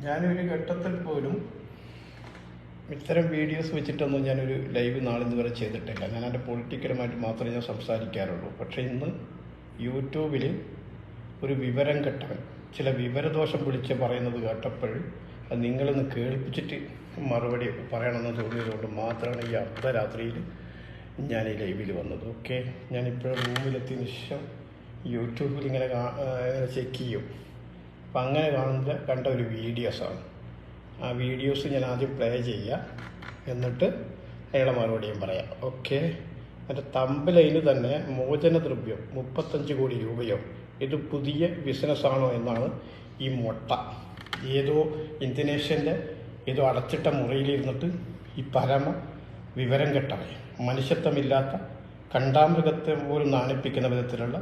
ഞാനൊരു ഘട്ടത്തിൽ പോലും ഇത്തരം വീഡിയോസ് വെച്ചിട്ടൊന്നും ഞാനൊരു ലൈവ് നാളിന്ന് വരെ ചെയ്തിട്ടില്ല. ഞാൻ എൻ്റെ പൊളിറ്റിക്കലുമായിട്ട് മാത്രമേ ഞാൻ സംസാരിക്കാറുള്ളൂ. പക്ഷേ ഇന്ന് യൂട്യൂബിൽ ഒരു വിവരം കെട്ടവൻ ചില വിവരദോഷം വിളിച്ച് പറയുന്നത് കേട്ടപ്പോൾ അത് നിങ്ങളൊന്ന് കേൾപ്പിച്ചിട്ട് മറുപടി പറയണമെന്ന് തോന്നിയതുകൊണ്ട് മാത്രമാണ് ഈ അർദ്ധരാത്രിയിൽ ഞാൻ ഈ ലൈവിൽ വന്നത്. ഓക്കെ, ഞാനിപ്പോഴും റൂമിലെത്തിയതിന് ശേഷം യൂട്യൂബിൽ ഇങ്ങനെ ചെക്ക് ചെയ്യും. അപ്പം അങ്ങനെ കണ്ട ഒരു വീഡിയോസാണ്. ആ വീഡിയോസ് ഞാൻ ആദ്യം പ്ലേ ചെയ്യുക, എന്നിട്ട് അയാളെ മറുപടിയും പറയാം. ഓക്കെ, എൻ്റെ തമ്പലൈന് തന്നെ മോചനദ്രവ്യം 35 കോടി രൂപയോ, ഇത് പുതിയ ബിസിനസ്സാണോ എന്നാണ് ഈ മൊട്ട. ഏതോ ഇന്തോനേഷ്യൻ്റെ ഏതോ അടച്ചിട്ട മുറിയിലിരുന്നിട്ട് ഈ പരമ വിവരം കെട്ടവൻ, മനുഷ്യത്വമില്ലാത്ത കണ്ടാമൃഗത്തെ പോലും നാണിപ്പിക്കുന്ന വിധത്തിലുള്ള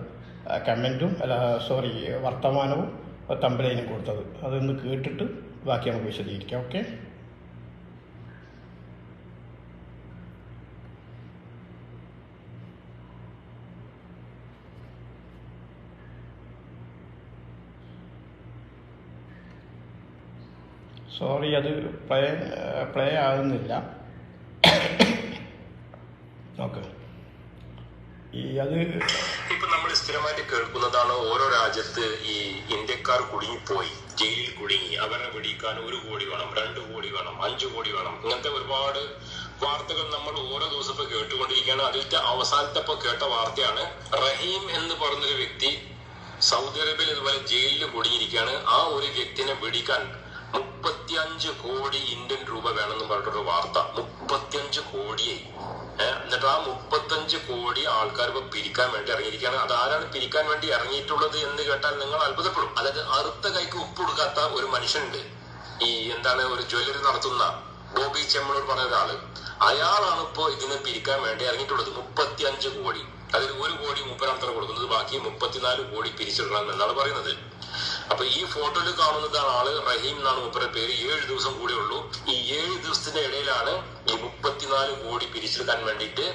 കമൻറ്റും വർത്തമാനവും തമ്പലൈനും കൊടുത്തത്. അതൊന്ന് കേട്ടിട്ട് ബാക്കി നമുക്ക് വിശദീകരിക്കാം. ഓക്കെ, സോറി അത് പ്ലേ ആകുന്നില്ല. ഓക്കെ, അത് ഇപ്പൊ നമ്മൾ സ്ഥിരമായിട്ട് കേൾക്കുന്നതാണ് ഓരോ രാജ്യത്ത് ഈ ഇന്ത്യക്കാർ കുടുങ്ങിപ്പോയി, ജയിലിൽ കുടുങ്ങി, അവരെ പിടിക്കാൻ 1 കോടി വേണം, 2 കോടി വേണം, 5 കോടി വേണം. ഇങ്ങനത്തെ ഒരുപാട് വാർത്തകൾ നമ്മൾ ഓരോ ദിവസം ഇപ്പൊ കേട്ടുകൊണ്ടിരിക്കുകയാണ്. അതിലത്തെ അവസാനത്തെ ഇപ്പൊ കേട്ട വാർത്തയാണ്, റഹീം എന്ന് പറഞ്ഞൊരു വ്യക്തി സൗദി അറേബ്യയിൽ ഇതുപോലെ ജയിലിൽ കുടുങ്ങിയിരിക്കുകയാണ്. ആ ഒരു വ്യക്തിനെ പിടിക്കാൻ 35 കോടി ഇന്ത്യൻ രൂപ വേണമെന്ന് പറഞ്ഞിട്ടൊരു വാർത്ത. 35 കോടിയായി. എന്നിട്ട് ആ 35 കോടി ആൾക്കാർ ഇപ്പൊ പിരിക്കാൻ വേണ്ടി ഇറങ്ങിയിരിക്കുകയാണ്. അതാരാണ് പിരിക്കാൻ വേണ്ടി ഇറങ്ങിയിട്ടുള്ളത് എന്ന് കേട്ടാൽ നിങ്ങൾ അത്ഭുതപ്പെടും. അതായത് അറുത്ത കൈക്ക് ഉപ്പൊടുക്കാത്ത ഒരു മനുഷ്യനുണ്ട്, ഈ ഒരു ജ്വല്ലറി നടത്തുന്ന ബോബി ചെമ്മണൂർ പറഞ്ഞ ഒരാള്. അയാളാണ് ഇപ്പോ ഇതിനെ പിരിക്കാൻ വേണ്ടി ഇറങ്ങിയിട്ടുള്ളത്. 35 കോടി. അതിൽ 1 കോടി മൂപ്പരാന്തര കൊടുക്കുന്നത്, ബാക്കി 34 കോടി പിരിച്ചിടണം എന്നാണ് പറയുന്നത്. അപ്പൊ ഈ ഫോട്ടോയിൽ കാണുന്നതാണ് ആള്, റഹീം എന്നാണ് മൂപ്പരുടെ പേര്. 7 ദിവസം കൂടെ ഉള്ളൂ. ഈ 7 ദിവസത്തിന്റെ ഇടയിലാണ് ഈ 34 കോടി പിരിച്ചെടുക്കാൻ വേണ്ടിയിട്ട്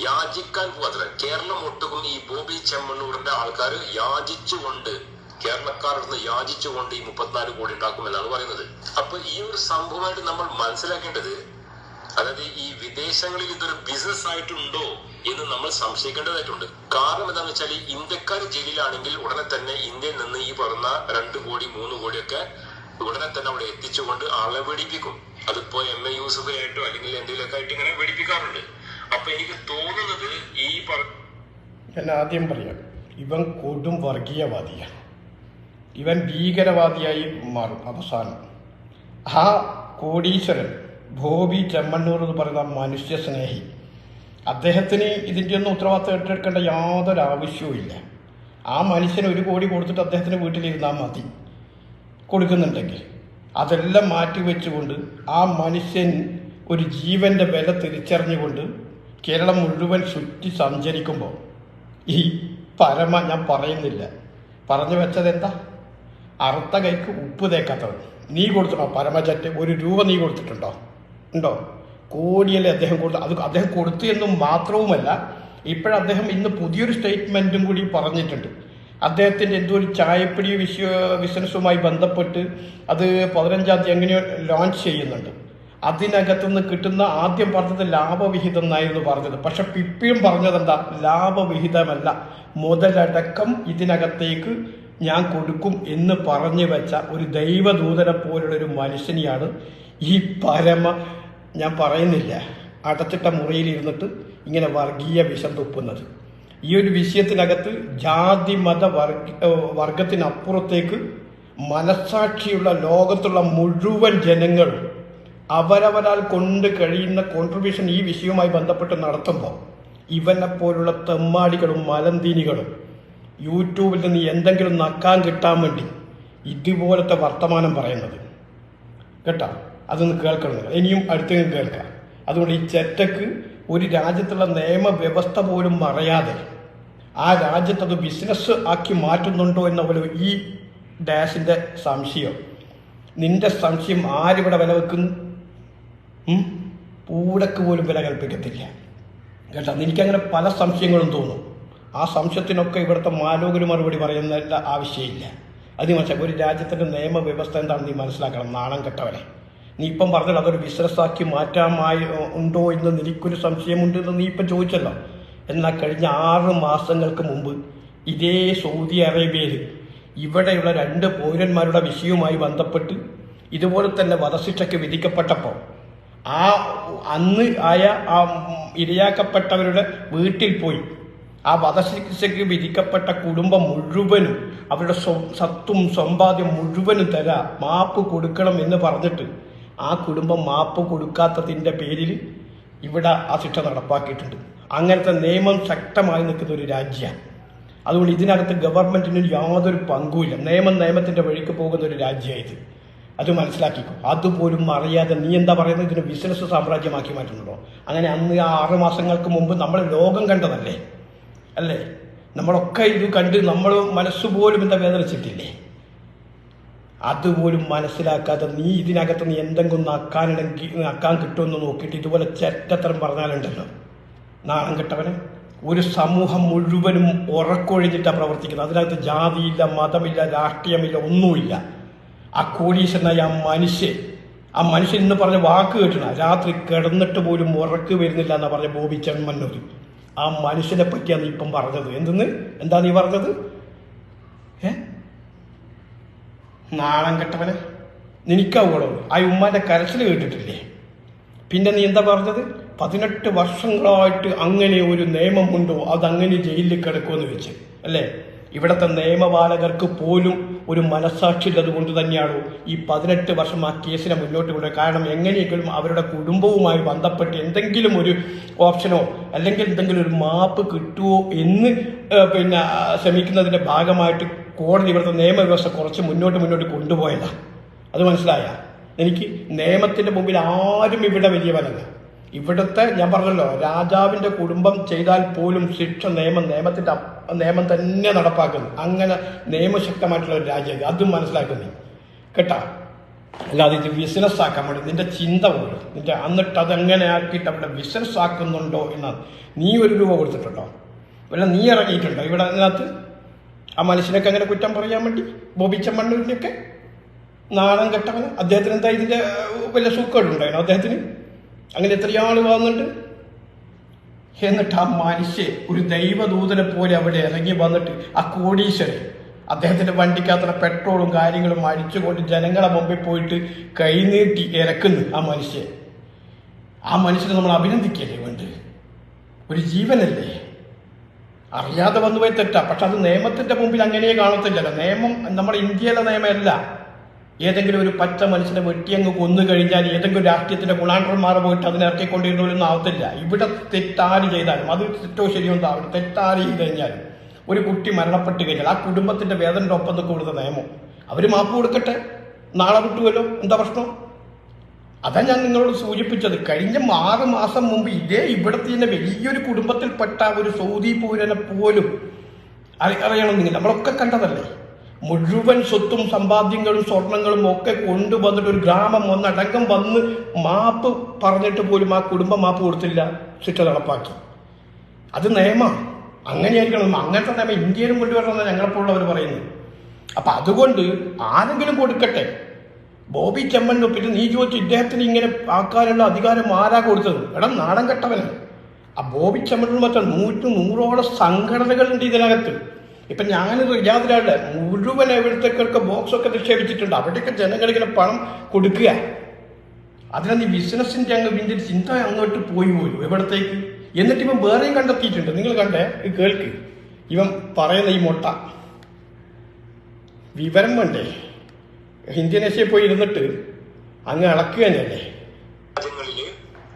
യാചിക്കാൻ പോകാത്ര. കേരളം ഒട്ടുക്കും ഈ ബോബി ചെമ്മണ്ണൂറിന്റെ ആൾക്കാർ യാചിച്ചുകൊണ്ട്, കേരളക്കാരുടെ യാചിച്ചുകൊണ്ട് ഈ 34 കോടി ഉണ്ടാക്കുമെന്നാണ് പറയുന്നത്. അപ്പൊ ഈ ഒരു സംഭവമായിട്ട് നമ്മൾ മനസ്സിലാക്കേണ്ടത്, അതായത് ഈ വിദേശങ്ങളിൽ ഇതൊരു ബിസിനസ് ആയിട്ടുണ്ടോ എന്ന് നമ്മൾ സംശയിക്കേണ്ടതായിട്ടുണ്ട്. കാരണം എന്താണെന്ന് വെച്ചാൽ, ഇന്ത്യക്കാർ ജയിലിലാണെങ്കിൽ ഉടനെ തന്നെ ഇന്ത്യയിൽ നിന്ന് ഈ പറഞ്ഞ 2 കോടി 3 കോടിയൊക്കെ ഉടനെ തന്നെ അവിടെ എത്തിച്ചുകൊണ്ട് ആളെ വെടിപ്പിക്കും. അതിപ്പോ MA യൂസഫായിട്ടോ അല്ലെങ്കിൽ എന്തെങ്കിലുമൊക്കെ ആയിട്ട് ഇങ്ങനെ വെടിപ്പിക്കാറുണ്ട്. അപ്പൊ എനിക്ക് തോന്നുന്നത് ഞാൻ ആദ്യം പറയാം, ഇവൻ കൊടും വർഗീയവാദിയാണ്. ഇവൻ ഭീകരവാദിയായി മാറും അവസാനം. ആ കോടീശ്വരൻ ബോബി ചെമ്മണ്ണൂർ എന്ന് പറയുന്ന മനുഷ്യ സ്നേഹി, അദ്ദേഹത്തിന് ഇതിൻ്റെ ഒന്നും ഉത്തരവാദിത്തം ഏറ്റെടുക്കേണ്ട യാതൊരു ആവശ്യവും ഇല്ല. ആ മനുഷ്യന് 1 കോടി കൊടുത്തിട്ട് അദ്ദേഹത്തിന് വീട്ടിലിരുന്നാൽ മതി. കൊടുക്കുന്നുണ്ടെങ്കിൽ അതെല്ലാം മാറ്റി വെച്ചുകൊണ്ട് ആ മനുഷ്യൻ ഒരു ജീവൻ്റെ വില തിരിച്ചറിഞ്ഞുകൊണ്ട് കേരളം മുഴുവൻ ചുറ്റി സഞ്ചരിക്കുമ്പോൾ ഈ ഞാൻ പറയുന്നില്ല, പറഞ്ഞു വെച്ചത് എന്താ, അറുത്ത കൈക്ക് ഉപ്പ് തേക്കാത്തവൻ. നീ കൊടുത്തിട്ടോ പരമചറ്റ്? 1 രൂപ നീ കൊടുത്തിട്ടുണ്ടോ? ഉണ്ടോ? കോടിയല്ലേ അദ്ദേഹം കൊടുത്തു. അത് അദ്ദേഹം കൊടുത്തു എന്നും മാത്രവുമല്ല, ഇപ്പോഴദ്ദേഹം ഇന്ന് പുതിയൊരു സ്റ്റേറ്റ്മെൻറ്റും കൂടി പറഞ്ഞിട്ടുണ്ട്. അദ്ദേഹത്തിൻ്റെ എന്തോ ഒരു ചായപ്പൊടി ബിസിനസ്സുമായി ബന്ധപ്പെട്ട് അത് 15-ാം തീയതി എങ്ങനെയോ ലോഞ്ച് ചെയ്യുന്നുണ്ട്. അതിനകത്തുനിന്ന് കിട്ടുന്ന, ആദ്യം പറഞ്ഞത് ലാഭവിഹിതം എന്നായിരുന്നു പറഞ്ഞത്. പക്ഷെ ഇപ്പോഴും പറഞ്ഞത് എന്താ, ലാഭവിഹിതമല്ല, മുതലടക്കം ഇതിനകത്തേക്ക് ഞാൻ കൊടുക്കും എന്ന് പറഞ്ഞു വെച്ച ഒരു ദൈവദൂതനെ പോലുള്ളൊരു മനുഷ്യനെയാണ് ഈ ഞാൻ പറയുന്നില്ല, അടച്ചിട്ട മുറിയിലിരുന്നിട്ട് ഇങ്ങനെ വർഗീയ വിഷം തുപ്പുന്നത്. ഈ ഒരു വിഷയത്തിനകത്ത് ജാതി മത വർഗത്തിനപ്പുറത്തേക്ക് മനസാക്ഷിയുള്ള ലോകത്തുള്ള മുഴുവൻ ജനങ്ങളും അവരവരാൽ കൊണ്ട് കഴിയുന്ന കോൺട്രിബ്യൂഷൻ ഈ വിഷയവുമായി ബന്ധപ്പെട്ട് നടത്തുമ്പോൾ ഇവനെപ്പോലുള്ള തെമ്മാടികളും മലന്തീനികളും യൂട്യൂബിൽ നിന്ന് എന്തെങ്കിലും നക്കാൻ കിട്ടാൻ വേണ്ടി ഇതുപോലത്തെ വർത്തമാനം പറയുന്നത് കേട്ടോ, അതൊന്ന് കേൾക്കണം. ഇനിയും അടുത്തെങ്കിലും കേൾക്കാം. അതുകൊണ്ട് ഈ ചെറ്റക്ക് ഒരു രാജ്യത്തുള്ള നിയമവ്യവസ്ഥ പോലും മറയാതെ ആ രാജ്യത്തത് ബിസിനസ് ആക്കി മാറ്റുന്നുണ്ടോ എന്ന പോലെ ഈ ഡാഷിൻ്റെ സംശയം, നിന്റെ സംശയം ആരിവിടെ വില വെക്കുന്നു? പൂടക്ക് പോലും വില കൽപ്പിക്കത്തില്ല കേട്ടോ. എനിക്കങ്ങനെ പല സംശയങ്ങളും തോന്നും. ആ സംശയത്തിനൊക്കെ ഇവിടുത്തെ മാലോകര് മറുപടി പറയുന്നതിൻ്റെ ആവശ്യമില്ല. അത് മനസ്സിലാക്കി. ഒരു രാജ്യത്തിൻ്റെ നിയമവ്യവസ്ഥ എന്താണെന്ന് നീ മനസ്സിലാക്കണം. നാണം കെട്ടവനെ. നീ ഇപ്പം പറഞ്ഞല്ലോ അതൊരു ബിസിനസ്സാക്കി മാറ്റാമായി ഉണ്ടോ എന്ന് എനിക്കൊരു സംശയമുണ്ട് എന്ന് നീ ഇപ്പം ചോദിച്ചല്ലോ. എന്നാൽ കഴിഞ്ഞ 6 മാസങ്ങൾക്ക് മുമ്പ് ഇതേ സൗദി അറേബ്യയിൽ ഇവിടെയുള്ള 2 പൗരന്മാരുടെ വിഷയവുമായി ബന്ധപ്പെട്ട് ഇതുപോലെ തന്നെ വധശിക്ഷയ്ക്ക് വിധിക്കപ്പെട്ടപ്പോൾ അന്ന് ആ ഇരയാക്കപ്പെട്ടവരുടെ വീട്ടിൽ പോയി ആ വധശിക്ഷയ്ക്ക് വിധിക്കപ്പെട്ട കുടുംബം മുഴുവനും അവരുടെ സ്വത്തും സമ്പാദ്യം മുഴുവനും മാപ്പ് കൊടുക്കണം എന്ന് പറഞ്ഞിട്ട് ആ കുടുംബം മാപ്പ് കൊടുക്കാത്തതിൻ്റെ പേരിൽ ഇവിടെ ആ ശിക്ഷ നടപ്പാക്കിയിട്ടുണ്ട്. അങ്ങനത്തെ നിയമം ശക്തമായി നിൽക്കുന്ന ഒരു രാജ്യമാണ്. അതുകൊണ്ട് ഇതിനകത്ത് ഗവൺമെൻറ്റിന് യാതൊരു പങ്കുമില്ല. നിയമത്തിൻ്റെ വഴിക്ക് പോകുന്ന ഒരു രാജ്യമായത്. അത് മനസ്സിലാക്കിക്കോ. അതുപോലും അറിയാതെ നീ എന്താ പറയുന്നത് ഇതിന് ബിസിനസ് സാമ്രാജ്യമാക്കി മാറ്റുന്നുണ്ടോ? അങ്ങനെ അന്ന് ആ 6 മാസങ്ങൾക്ക് മുമ്പ് നമ്മൾ ലോകം കണ്ടതല്ലേ അല്ലേ? നമ്മളൊക്കെ ഇത് കണ്ട് നമ്മൾ മനസ്സുപോലും എന്താ വേദനിച്ചിട്ടില്ലേ? അതുപോലും മനസ്സിലാക്കാതെ നീ ഇതിനകത്ത് നീ എന്തെങ്കിലും ആക്കാൻ കിട്ടുമെന്ന് നോക്കിയിട്ട് ഇതുപോലെ ചെറ്റത്തരം പറഞ്ഞാലുണ്ടല്ലോ, നാണം കെട്ടവനെ. ഒരു സമൂഹം മുഴുവനും ഉറക്കൊഴിഞ്ഞിട്ടാണ് പ്രവർത്തിക്കുന്നത്. അതിനകത്ത് ജാതിയില്ല, മതമില്ല, രാഷ്ട്രീയമില്ല, ഒന്നുമില്ല. ആ കോടീശ്വരനായ ആ മനുഷ്യൻ ഇന്ന് പറഞ്ഞ വാക്ക് കേട്ടണ, രാത്രി കിടന്നിട്ട് പോലും ഉറക്ക് വരുന്നില്ല എന്നാ പറഞ്ഞ ബോബി ചെമ്മണ്ണൂർ. ആ മനുഷ്യനെ പറ്റിയാണ് നീ ഇപ്പം പറഞ്ഞത്. എന്താ നീ പറഞ്ഞത്? നാണം കെട്ടവനെ. നിനക്കാവൂടോ ആ ഉമ്മാന്റെ കരച്ചിൽ കേട്ടിട്ടില്ലേ? പിന്നെ നീ എന്താ പറഞ്ഞത്? 18 വർഷങ്ങളായിട്ട് അങ്ങനെ ഒരു നിയമമുണ്ടോ, അതങ്ങനെ ജയിലിൽ കിടക്കുമെന്ന് വെച്ച് അല്ലേ? ഇവിടുത്തെ നിയമപാലകർക്ക് പോലും ഒരു മനസ്സാക്ഷിയുള്ളത് കൊണ്ട് തന്നെയാണോ ഈ 18 വർഷം ആ കേസിനെ മുന്നോട്ട് കൊണ്ടുപോയി? കാരണം എങ്ങനെയെങ്കിലും അവരുടെ കുടുംബവുമായി ബന്ധപ്പെട്ട് എന്തെങ്കിലും ഒരു ഓപ്ഷനോ അല്ലെങ്കിൽ എന്തെങ്കിലും ഒരു മാപ്പ് കിട്ടുമോ എന്ന് ശ്രമിക്കുന്നതിൻ്റെ ഭാഗമായിട്ട് കോടതി ഇവിടുത്തെ നിയമവ്യവസ്ഥ കുറച്ച് മുന്നോട്ട് കൊണ്ടുപോയതാണ്. അത് മനസ്സിലായ എനിക്ക്? നിയമത്തിൻ്റെ മുമ്പിൽ ആരും ഇവിടെ വലിയവനല്ല. ഇവിടുത്തെ ഞാൻ പറഞ്ഞല്ലോ, രാജാവിൻ്റെ കുടുംബം ചെയ്താൽ പോലും ശിക്ഷ നിയമം തന്നെ നടപ്പാക്കുന്നു. അങ്ങനെ നിയമശക്തമായിട്ടുള്ള ഒരു രാജ്യം. അതും മനസ്സിലാക്കുന്നു കേട്ടാ. അല്ലാതെ ഇത് ബിസിനസ് ആക്കാൻ വേണ്ടി നിന്റെ ചിന്ത പോലും എന്നിട്ട് അതെങ്ങനെ ആക്കിയിട്ട് അവിടെ ബിസിനസ് ആക്കുന്നുണ്ടോ എന്നാണ്. നീ 1 രൂപ കൊടുത്തിട്ടുണ്ടോ? വല്ല നീ ഇറങ്ങിയിട്ടുണ്ടോ ഇവിടെ? അതിനകത്ത് ആ മനുഷ്യനൊക്കെ അങ്ങനെ കുറ്റം പറയാൻ വേണ്ടി ബോബി ചെമ്മണ്ണൂരിനൊക്കെ നാണം കെട്ടവന്. അദ്ദേഹത്തിന് എന്താ ഇതിൻ്റെ വല്ല സുഖമുണ്ടായിരുന്നു അദ്ദേഹത്തിന്? അങ്ങനെ എത്രയാൾ വന്നിട്ട് എന്നിട്ട് ആ മനുഷ്യൻ ഒരു ദൈവദൂതനെ പോലെ അവിടെ ഇറങ്ങി വന്നിട്ട് ആ കോടീശ്വരൻ അദ്ദേഹത്തിൻ്റെ വണ്ടിക്കകത്തുള്ള പെട്രോളും കാര്യങ്ങളും അടിച്ചുകൊണ്ട് ജനങ്ങളെ മുമ്പിൽ പോയിട്ട് കൈനീട്ടി ഇറക്കുന്നു ആ മനുഷ്യനെ നമ്മൾ അഭിനന്ദിക്കല്ലേ വേണ്ട? ഒരു ജീവനല്ലേ? അറിയാതെ വന്നുപോയി തെറ്റാ. പക്ഷെ അത് നിയമത്തിൻ്റെ മുമ്പിൽ അങ്ങനെ കാണത്തില്ലല്ലോ. നിയമം നമ്മുടെ ഇന്ത്യയിലെ നിയമമല്ല. ഏതെങ്കിലും ഒരു പച്ച മനുഷ്യനെ വെട്ടിയങ്ങ് കൊന്നു കഴിഞ്ഞാൽ ഏതെങ്കിലും രാഷ്ട്രീയത്തിൻ്റെ ഗുണാണ്ടന്മാർ പോയിട്ട് അതിനെ ഇറക്കിക്കൊണ്ടിരുന്നവരൊന്നും ആവത്തില്ല. ഇവിടെ തെറ്റാര് ചെയ്താലും, അത് തെറ്റോ ശരിയോ എന്താവും, തെറ്റാര് ചെയ്ത് കഴിഞ്ഞാലും ഒരു കുട്ടി മരണപ്പെട്ട് കഴിഞ്ഞാൽ ആ കുടുംബത്തിൻ്റെ വേദനയുടെ ഒപ്പം നിൽക്കും ഇവിടുത്തെ നിയമം. അവർ മാപ്പ് കൊടുക്കട്ടെ, നാളെ വിട്ടുമല്ലോ, എന്താ പ്രശ്നം? അതാ ഞാൻ നിങ്ങളോട് സൂചിപ്പിച്ചത്. കഴിഞ്ഞ 6 മാസം മുമ്പ് ഇവിടുത്തെ തന്നെ വലിയൊരു കുടുംബത്തിൽപ്പെട്ട ഒരു സൗദി പൗരനെ പോലും അറിയണം. നമ്മളൊക്കെ കണ്ടതല്ലേ, മുഴുവൻ സ്വത്തും സമ്പാദ്യങ്ങളും സ്വർണങ്ങളും ഒക്കെ കൊണ്ടുവന്നിട്ട് ഒരു ഗ്രാമം ഒന്നടങ്കം വന്ന് മാപ്പ് പറഞ്ഞിട്ട് പോലും ആ കുടുംബം മാപ്പ് കൊടുത്തില്ല, ശിക്ഷ നടപ്പാക്കി. അത് നിയമമാണ്, അങ്ങനെയായിരിക്കണം. അങ്ങനത്തെ നിയമം ഇന്ത്യയിലും കൊണ്ടുവരണമെന്ന് ഞങ്ങളെപ്പോഴുള്ളവർ പറയുന്നത്. അപ്പം അതുകൊണ്ട് ആരെങ്കിലും കൊടുക്കട്ടെ. ബോബി ചെമ്മണ്ണൂർ. പിന്നെ നീ ചോദിച്ചു ഇദ്ദേഹത്തിന് ഇങ്ങനെ ആക്കാനുള്ള അധികാരം ആരാ കൊടുത്തത്? എടാ നാണം കെട്ടവന്. ആ ബോബി ചെമ്മണ്ണൂർ മാത്രം 100-100ഓളം സംഘടനകളുണ്ട് ഇതിനകത്ത്. ഇപ്പം ഞാൻ റിയാദിലാണ് മുഴുവൻ എവിടത്തേക്കൊക്കെ ബോക്സൊക്കെ നിക്ഷേപിച്ചിട്ടുണ്ട്. അവിടെയൊക്കെ ജനങ്ങളിങ്ങനെ പണം കൊടുക്കുക. അതിനെ നീ ബിസിനസ്സിൻ്റെ ഇതിൻ്റെ ചിന്ത അങ്ങോട്ട് പോയി പോലും എവിടത്തേക്ക്. എന്നിട്ട് ഇവൻ വേറെയും കണ്ടെത്തിയിട്ടുണ്ട്. നിങ്ങൾ കണ്ടേ, കേൾക്ക്. ഇവൻ പറയുന്ന ഈ മൊട്ട വിവരം വേണ്ടേ? ഇന്ത്യനേഷ്യയിൽ പോയി ഇരുന്നിട്ട് അങ്ങ് ഇളക്കുക തന്നെയല്ലേ? രാജ്യങ്ങളില്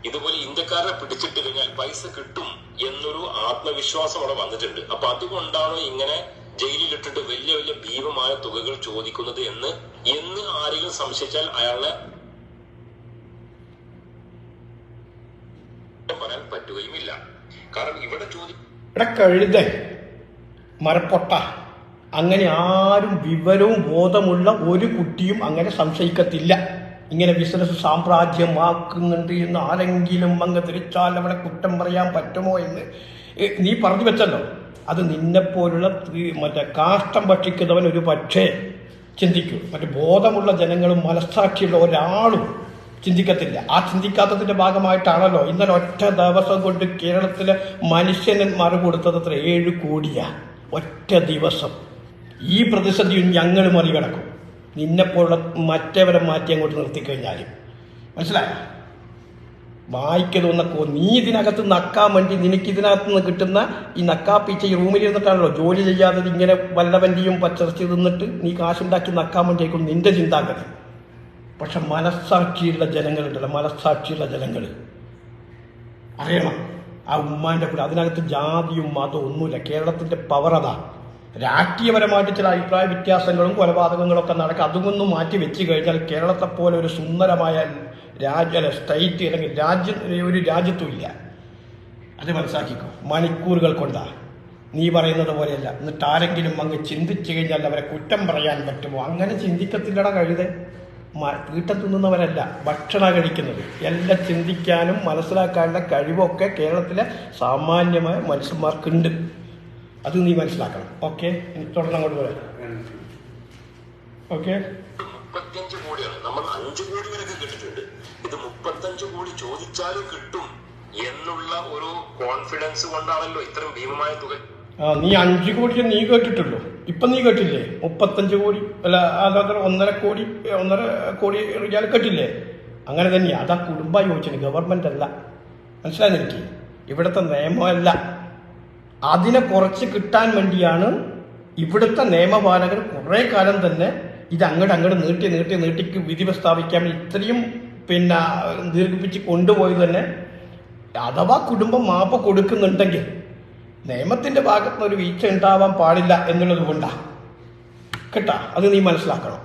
ഇതുപോലെ ഇന്ത്യക്കാരെ പിടിച്ചിട്ട് കഴിഞ്ഞാൽ പൈസ കിട്ടും എന്നൊരു ആത്മവിശ്വാസം അവിടെ വന്നിട്ടുണ്ട്. അപ്പൊ അതുകൊണ്ടാണോ ഇങ്ങനെ ജയിലിലിട്ടിട്ട് വലിയ വലിയ ഭീമമായ തുകകൾ ചോദിക്കുന്നത് എന്ന് ആരെങ്കിലും സംശയിച്ചാൽ അയാളെ പറയാൻ പറ്റുകയുമില്ല. കാരണം ഇവിടെ കഴുത മരപ്പൊട്ട അങ്ങനെ ആരും വിവരവും ബോധമുള്ള ഒരു കുട്ടിയും അങ്ങനെ സംശയിക്കത്തില്ല. ഇങ്ങനെ ബിസിനസ് സാമ്രാജ്യമാക്കുന്നുണ്ട് എന്ന് ആരെങ്കിലും അങ്ങ് തിരിച്ചാൽ അവിടെ കുറ്റം പറയാൻ പറ്റുമോ എന്ന് നീ പറഞ്ഞു വെച്ചല്ലോ. അത് നിന്നെപ്പോലുള്ള കാഷ്ടം ഭക്ഷിക്കുന്നവൻ ഒരു പക്ഷേ ചിന്തിക്കൂ. മറ്റു ബോധമുള്ള ജനങ്ങളും മനസ്സാക്ഷിയുള്ള ഒരാളും ചിന്തിക്കത്തില്ല. ആ ചിന്തിക്കാത്തതിന്റെ ഭാഗമായിട്ടാണല്ലോ ഇന്നലെ ഒറ്റ ദിവസം കൊണ്ട് കേരളത്തിലെ മനുഷ്യന് മറുകൊടുത്തത് 7 കോടിയാ. ഒറ്റ ദിവസം. ഈ പ്രതിസന്ധിയും ഞങ്ങൾ മറികടക്കും, നിന്നെപ്പോലുള്ള മറ്റവരെ മാറ്റി അങ്ങോട്ട് നിർത്തിക്കഴിഞ്ഞാൽ. മനസ്സിലായോ? വായിക്ക് തോന്നക്കോ. നീ ഇതിനകത്ത് നക്കാൻ വേണ്ടി നിനക്കിതിനകത്ത് നിന്ന് കിട്ടുന്ന ഈ നക്കാപ്പിച്ച ഈ റൂമിലിരുന്നിട്ടാണല്ലോ ജോലി ചെയ്യാതെ ഇങ്ങനെ വല്ലവൻ്റെയും പച്ചറച്ചി തിന്നിട്ട് നീ കാശുണ്ടാക്കി നക്കാൻ വേണ്ടിയേക്കും നിന്റെ ചിന്താഗതി. പക്ഷെ മനസ്സാക്ഷിയുള്ള ജനങ്ങളുണ്ടല്ലോ, മനസ്സാക്ഷിയുള്ള ജനങ്ങൾ അറിയണം ആ ഉമ്മാൻ്റെ കൂടെ. അതിനകത്ത് ജാതിയും മതവും ഒന്നുമില്ല. കേരളത്തിൻ്റെ പവർ അതാ. രാഷ്ട്രീയപരമായിട്ട് ചില അഭിപ്രായ വ്യത്യാസങ്ങളും കൊലപാതകങ്ങളൊക്കെ നടക്കുക, അതൊന്നും മാറ്റി വെച്ച് കഴിഞ്ഞാൽ കേരളത്തെ പോലെ ഒരു സുന്ദരമായ സ്റ്റേറ്റ് അല്ലെങ്കിൽ ഒരു രാജ്യത്തും ഇല്ല. അത് മനസ്സിലാക്കിക്കോ. മണിക്കൂറുകൾ കൊണ്ടാ. നീ പറയുന്നത് പോലെയല്ല. എന്നിട്ട് ആരെങ്കിലും അങ്ങ് ചിന്തിച്ചു കഴിഞ്ഞാൽ അവരെ കുറ്റം പറയാൻ പറ്റുമോ? അങ്ങനെ ചിന്തിക്കത്തില്ലടാ കഴുത. വീട്ടിൽ തിന്നുന്നവരല്ല ഭക്ഷണം കഴിക്കുന്നത്. എല്ലാം ചിന്തിക്കാനും മനസ്സിലാക്കാനുള്ള കഴിവൊക്കെ കേരളത്തിലെ സാമാന്യമായ മനുഷ്യന്മാർക്കുണ്ട്. അത് നീ മനസ്സിലാക്കണം. ഓക്കെ, തുടർന്ന് അങ്ങോട്ട് പറയാം. ഓക്കെ, 35 കോടിയാണ്. നമ്മൾ 5 കോടി വരെയൊക്കെ കിട്ടിയിട്ടുണ്ട്. ഇത് 35 കോടി ചോദിച്ചാലും കിട്ടും എന്നുള്ള ഒരു കോൺഫിഡൻസ് കൊണ്ടാണല്ലോ ഇത്രയും ഭീമമായ തുക. നീ 5 കോടി നീ കേട്ടിട്ടുള്ളൂ. ഇപ്പൊ നീ കേട്ടില്ലേ? 35 കോടി അല്ല, അതായത് 1.5 കോടി റിയാൽ കേട്ടില്ലേ? അങ്ങനെ തന്നെയാ. അതാ കുടുംബ യോജന, ഗവൺമെന്റ് അല്ല. മനസ്സിലായി എനിക്ക്? ഇവിടുത്തെ നിയമമല്ല. അതിനെ കുറച്ച് കിട്ടാൻ വേണ്ടിയാണ് ഇവിടുത്തെ നിയമപാലകർ കുറെ കാലം തന്നെ ഇത് അങ്ങോട്ട് നീട്ടിക്ക് വിധി പ്രസ്താവിക്കാൻ ഇത്രയും ദീർഘിപ്പിച്ച് കൊണ്ടുപോയത് തന്നെ. അഥവാ കുടുംബം മാപ്പ് കൊടുക്കുന്നുണ്ടെങ്കിൽ നിയമത്തിന്റെ ഭാഗത്ത് ഒരു വീഴ്ച ഉണ്ടാവാൻ പാടില്ല എന്നുള്ളത് കൊണ്ടാ കേട്ടാ. അത് നീ മനസ്സിലാക്കണം.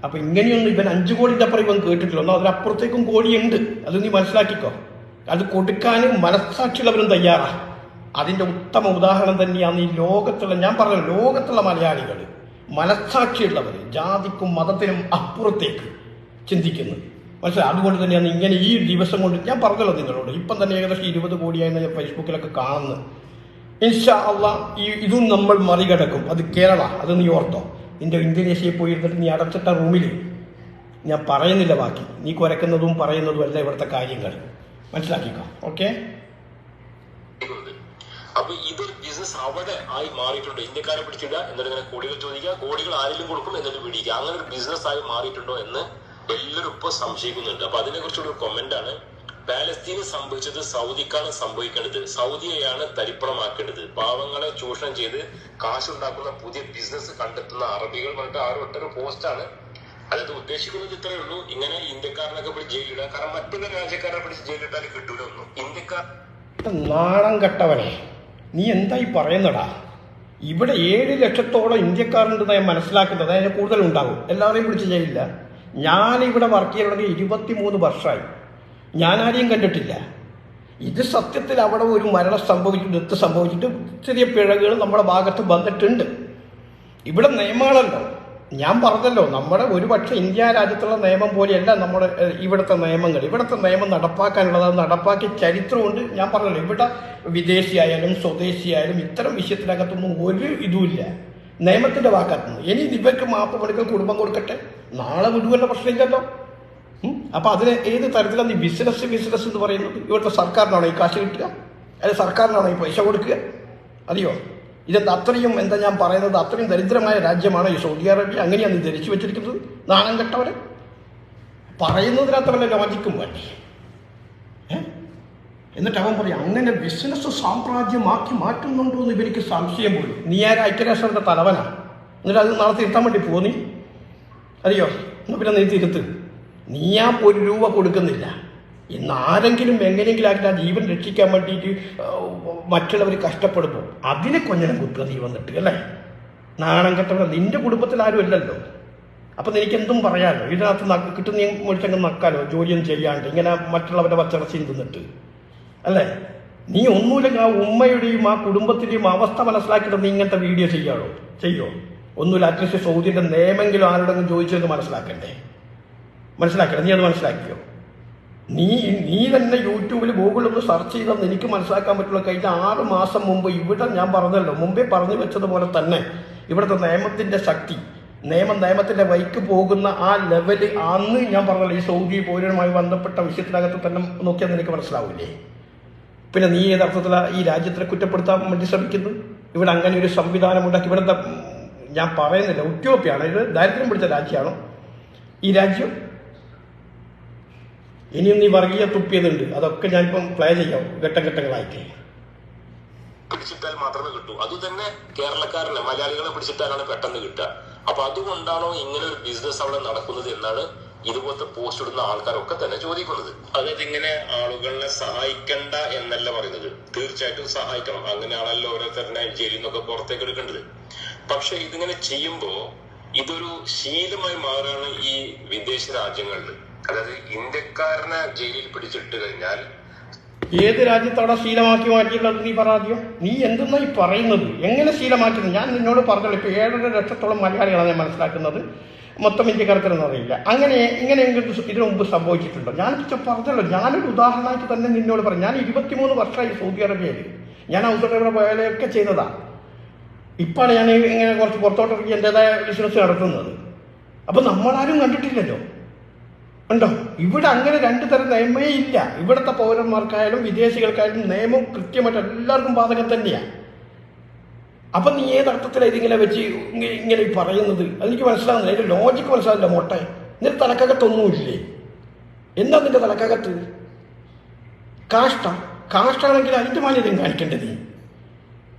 അപ്പൊ ഇങ്ങനെയൊന്നും ഇവൻ 5 കോടിന്റെ അപ്പുറം ഇവൻ കേട്ടിട്ടില്ല. ഒന്നും അതിനപ്പുറത്തേക്കും കോടിയുണ്ട്. അത് നീ മനസ്സിലാക്കിക്കോ. അത് കൊടുക്കാനും മനസ്സാക്ഷിയുള്ളവരും തയ്യാറാ. അതിന്റെ ഉത്തമ ഉദാഹരണം തന്നെയാണ് ഈ ലോകത്തുള്ള, ഞാൻ പറഞ്ഞ ലോകത്തുള്ള മലയാളികൾ, മനസ്സാക്ഷിയുള്ളവർ, ജാതിക്കും മതത്തിനും അപ്പുറത്തേക്ക് ചിന്തിക്കുന്നു. മനസ്സിലായി? അതുകൊണ്ട് തന്നെയാണ് ഇങ്ങനെ ഈ ദിവസം കൊണ്ട് ഞാൻ പറഞ്ഞല്ലോ നിങ്ങളോട്. ഇപ്പം തന്നെ ഏകദേശം 20 കോടിയായി ഞാൻ ഫേസ്ബുക്കിലൊക്കെ കാണുന്നു. ഇൻഷാ അള്ളാഹ് ഇതും നമ്മൾ മറികടക്കും. അത് കേരള, അത് നീ ഓർത്തോ. നിന്റെ ഇന്തോനേഷ്യയിൽ പോയിരുന്നിട്ട് നീ അടച്ചിട്ട റൂമിൽ ഞാൻ പറയുന്നില്ല ബാക്കി. നീ കുരക്കുന്നതും പറയുന്നതും അല്ല ഇവിടുത്തെ കാര്യങ്ങൾ. മനസ്സിലാക്കിക്കോ. ഓക്കെ. അപ്പൊ ഇതൊരു ബിസിനസ് അവിടെ ആയി മാറിയിട്ടുണ്ടോ? ഇന്ത്യക്കാരെ പിടിച്ചില്ല എന്നിട്ട് ഇങ്ങനെ കോടികൾ ചോദിക്കുക, കോടികൾ ആരെങ്കിലും കൊടുക്കും എന്നിട്ട് പിടിക്കുക, അങ്ങനെ ഒരു ബിസിനസ് ആയി മാറിയിട്ടുണ്ടോ എന്ന് എല്ലാവരും ഇപ്പൊ സംശയിക്കുന്നുണ്ട്. അപ്പൊ അതിനെ കുറിച്ചുള്ള കമന്റ് ആണ്. പാലസ്തീന് സംഭവിച്ചത് സൗദിക്കാണ് സംഭവിക്കേണ്ടത്. സൗദിയെയാണ് തരിപ്പണമാക്കേണ്ടത്. പാവങ്ങളെ ചൂഷണം ചെയ്ത് കാശുണ്ടാക്കുന്ന പുതിയ ബിസിനസ് കണ്ടെത്തുന്ന അറബികൾ പറഞ്ഞിട്ട് ഒട്ടൊരു പോസ്റ്റാണ്. അതായത് ഉദ്ദേശിക്കുന്നത് ഇത്രയേ ഉള്ളൂ, ഇങ്ങനെ ഇന്ത്യക്കാരനൊക്കെ പിടിച്ച് ജയിലിടുക. കാരണം മറ്റുള്ള രാജ്യക്കാരെ പിടിച്ച് ജയിലിട്ടാൽ കിട്ടൂല ഒന്നും. ഇന്ത്യക്കാർ നാണം കെട്ടവനെ, നീ എന്തായി പറയുന്നടാ? ഇവിടെ 7 ലക്ഷത്തോളം ഇന്ത്യക്കാരുണ്ടെന്ന് ഞാൻ മനസ്സിലാക്കുന്നത്. അതിന് കൂടുതലുണ്ടാകും. എല്ലാവരെയും പിടിച്ച് ചെയ്യില്ല. ഞാനിവിടെ വർക്ക് ചെയ്യണമെങ്കിൽ 23 വർഷമായി. ഞാൻ ആരെയും കണ്ടിട്ടില്ല. ഇത് സത്യത്തിൽ അവിടെ ഒരു മരണം സംഭവിച്ചിട്ട്, ഡെത്ത് സംഭവിച്ചിട്ട് ചെറിയ പിഴകുകൾ നമ്മുടെ ഭാഗത്ത് വന്നിട്ടുണ്ട്. ഇവിടെ നിയമങ്ങളല്ലോ, ഞാൻ പറഞ്ഞല്ലോ, നമ്മുടെ ഒരുപക്ഷെ ഇന്ത്യ രാജ്യത്തുള്ള നിയമം പോലെയല്ല നമ്മുടെ ഇവിടുത്തെ നിയമങ്ങൾ. ഇവിടുത്തെ നിയമം നടപ്പാക്കാനുള്ളത് അത് നടപ്പാക്കിയ ചരിത്രമുണ്ട്. ഞാൻ പറഞ്ഞല്ലോ, ഇവിടെ വിദേശിയായാലും സ്വദേശിയായാലും ഇത്തരം വിഷയത്തിനകത്തൊന്നും ഒരു ഇതുമില്ല നിയമത്തിന്റെ ഭാഗത്തുനിന്ന്. ഇനി ഇവർക്ക് മാപ്പ് കൊടുക്കൽ കുടുംബം കൊടുക്കട്ടെ, നാളെ വിടുവല്ല, പ്രശ്നമില്ലല്ലോ. അപ്പൊ അതിന് ഏത് തരത്തിലാണ് ഈ ബിസിനസ് എന്ന് പറയുന്നത്? ഇവിടുത്തെ സർക്കാരിനാണോ ഈ കാശ് കിട്ടുക? അല്ലെ സർക്കാരിനാണോ ഈ പൈസ കൊടുക്കുക? അറിയോ? ഇതെന്താ അത്രയും എന്താ ഞാൻ പറയുന്നത്, അത്രയും ദരിദ്രമായ രാജ്യമാണ് ഈ സൗദി അറേബ്യ? അങ്ങനെയാണ് നീ ധരിച്ചു വെച്ചിരിക്കുന്നത്. നാണം കെട്ടവരെ പറയുന്നതിനകത്ത് വല്ല ലോജിക്കും വേണ്ടി. എന്നിട്ട് അവൻ പറയും അങ്ങനെ ബിസിനസ് സാമ്രാജ്യമാക്കി മാറ്റുന്നുണ്ടോ എന്ന് ഇവർക്ക് സംശയം പോലും. നീ ആരും ഐക്യരാഷ്ട്രത്തിന്റെ തലവനാ? എന്നിട്ട് അത് നാളെ തിരുത്താൻ വേണ്ടി പോന്നി? അറിയോ? എന്നാ പിന്നെ നീ തിരുത്ത്. നീ ആ 1 രൂപ കൊടുക്കുന്നില്ല. ഇന്ന് ആരെങ്കിലും എങ്ങനെയെങ്കിലും ആക്കി ആ ജീവൻ രക്ഷിക്കാൻ വേണ്ടിയിട്ട് മറ്റുള്ളവർ കഷ്ടപ്പെടുമ്പോൾ അതിനെ കൊഞ്ഞനം കുത്തുക നീ വന്നിട്ട്, അല്ലേ? നാണം കെട്ടവരെ. നിന്റെ കുടുംബത്തിൽ ആരും ഇല്ലല്ലോ. അപ്പം നിനക്ക് എന്തും പറയാമല്ലോ. ഇതിനകത്ത് കിട്ടുന്ന നീ മുഴിച്ചങ്ങ് നക്കാലോ, ജോലിയൊന്നും ചെയ്യാണ്ട് ഇങ്ങനെ മറ്റുള്ളവരുടെ പച്ചറച്ചിയും തിന്നിട്ട്, അല്ലേ? നീ ഒന്നുമില്ലെങ്കിൽ ആ ഉമ്മയുടെയും ആ കുടുംബത്തിൻ്റെയും അവസ്ഥ മനസ്സിലാക്കിയിട്ട് നീ ഇങ്ങനത്തെ വീഡിയോ ചെയ്യോ? ഒന്നുമില്ല, അറ്റ്ലീസ്റ്റ് സൗദിയുടെ നിയമെങ്കിലും ആരോടെങ്കിലും ചോദിച്ചെന്ന് മനസ്സിലാക്കണ്ടേ? മനസ്സിലാക്കണം. നീ അത് മനസ്സിലാക്കിയോ? നീ തന്നെ യൂട്യൂബിൽ ഗൂഗിളൊന്ന് സെർച്ച് ചെയ്താൽ എനിക്ക് മനസ്സിലാക്കാൻ പറ്റുള്ള. കഴിഞ്ഞ 6 മാസം മുമ്പ് ഇവിടെ ഞാൻ പറഞ്ഞല്ലോ, മുമ്പേ പറഞ്ഞു വെച്ചതുപോലെ തന്നെ ഇവിടുത്തെ നിയമത്തിന്റെ ശക്തി നിയമത്തിൻ്റെ വഴിക്ക് പോകുന്ന ആ ലെവല് അന്ന് ഞാൻ പറഞ്ഞല്ലോ, ഈ സൗദി പൗരനുമായി ബന്ധപ്പെട്ട വിഷയത്തിനകത്ത് തന്നെ നോക്കിയാൽ നിനക്ക് മനസ്സിലാവില്ലേ? പിന്നെ നീ യഥാർത്ഥത്തിൽ ഈ രാജ്യത്തിനെ കുറ്റപ്പെടുത്താൻ വേണ്ടി ശ്രമിക്കുന്നു. ഇവിടെ അങ്ങനെ ഒരു സംവിധാനം ഉണ്ടാക്കി. ഇവിടുത്തെ ഞാൻ പറയുന്നില്ല, ഉത്യോപ്യാണ്, ഇത് ദാരിദ്ര്യം പിടിച്ച രാജ്യമാണോ ഈ രാജ്യം? ഇനിയും നീ വർഗീയ തുപ്പിയതുണ്ട്, അതൊക്കെ ഞാനിപ്പം പ്ലേ ചെയ്യാം ഘട്ടങ്ങളായിട്ട്. പിടിച്ചിട്ടാൽ മാത്രമേ കിട്ടൂ. അത് തന്നെ കേരളക്കാരനെ മലയാളികളെ പിടിച്ചിട്ടാലാണ് പെട്ടെന്ന് കിട്ടുക. അപ്പൊ അതുകൊണ്ടാണോ ഇങ്ങനെ ഒരു ബിസിനസ് അവിടെ നടക്കുന്നത് എന്നാണ് ഇതുപോലത്തെ പോസ്റ്റ് ഇടുന്ന ആൾക്കാരൊക്കെ തന്നെ ചോദിക്കുന്നത്. അതായത് ഇങ്ങനെ ആളുകളെ സഹായിക്കണ്ട എന്നല്ല പറയുന്നത്, തീർച്ചയായിട്ടും സഹായിക്കണം. അങ്ങനെയാണല്ലോ ഓരോരുത്തരുടെ ജയിലിൽ നിന്നൊക്കെ പുറത്തേക്ക് എടുക്കേണ്ടത്. പക്ഷെ ഇതിങ്ങനെ ചെയ്യുമ്പോ ഇതൊരു ശീലമായി മാറുകയാണ് ഈ വിദേശ രാജ്യങ്ങളിൽ. അതായത് ഇന്ത്യക്കാരനെ ജയിലിൽ പിടിച്ചിട്ട് കഴിഞ്ഞാൽ ഏത് രാജ്യത്തവിടെ ശീലമാക്കി മാറ്റിയുള്ളത് നീ പറയാദ്യം. നീ എന്തെന്നാ ഈ പറയുന്നത്? എങ്ങനെ ശീലമാക്കുന്നത്? ഞാൻ നിന്നോട് പറഞ്ഞല്ലോ, ഇപ്പൊ 7.5 ലക്ഷത്തോളം മലയാളികളാണ് ഞാൻ മനസ്സിലാക്കുന്നത്, മൊത്തം ഇന്ത്യക്കാർക്കെന്ന് അറിയില്ല. ഇങ്ങനെയെങ്കിലും ഇതിനു മുമ്പ് സംഭവിച്ചിട്ടുണ്ടോ? ഞാൻ പറഞ്ഞല്ലോ, ഞാനൊരു ഉദാഹരണമായിട്ട് തന്നെ നിന്നോട് പറഞ്ഞു. ഞാൻ 23 വർഷമായി സൗദി അറേബ്യയിൽ. ഞാൻ ഹൗസ് ഡ്രൈവറെ പോയാലൊക്കെ ചെയ്തതാണ്. ഇപ്പാണ് ഞാൻ ഇങ്ങനെ കുറച്ച് പുറത്തോട്ടിറങ്ങി എൻ്റെതായ ബിസിനസ് നടത്തുന്നത്. അപ്പം നമ്മളാരും കണ്ടിട്ടില്ലല്ലോ, ഉണ്ടോ? ഇവിടെ അങ്ങനെ 2 തരം നിയമമേ ഇല്ല. ഇവിടുത്തെ പൗരന്മാർക്കായാലും വിദേശികൾക്കായാലും നിയമം കൃത്യമായിട്ട് എല്ലാവർക്കും ബാധകം തന്നെയാണ്. അപ്പം നീ ഏതർത്ഥത്തിലാണ് ഇതിങ്ങനെ വെച്ച് ഇങ്ങനെ പറയുന്നത്? അതെനിക്ക് മനസ്സിലാകുന്നില്ല, അതിൻ്റെ ലോജിക്ക് മനസ്സിലാവില്ല. മോട്ടെ, നിന്റെ തലക്കകത്തൊന്നുമില്ലേ? എന്താ നിന്റെ തലക്കകത്ത്? കാഷ്ടാണെങ്കിൽ അതിൻ്റെ മാന്യതയും കാണിക്കേണ്ടത്.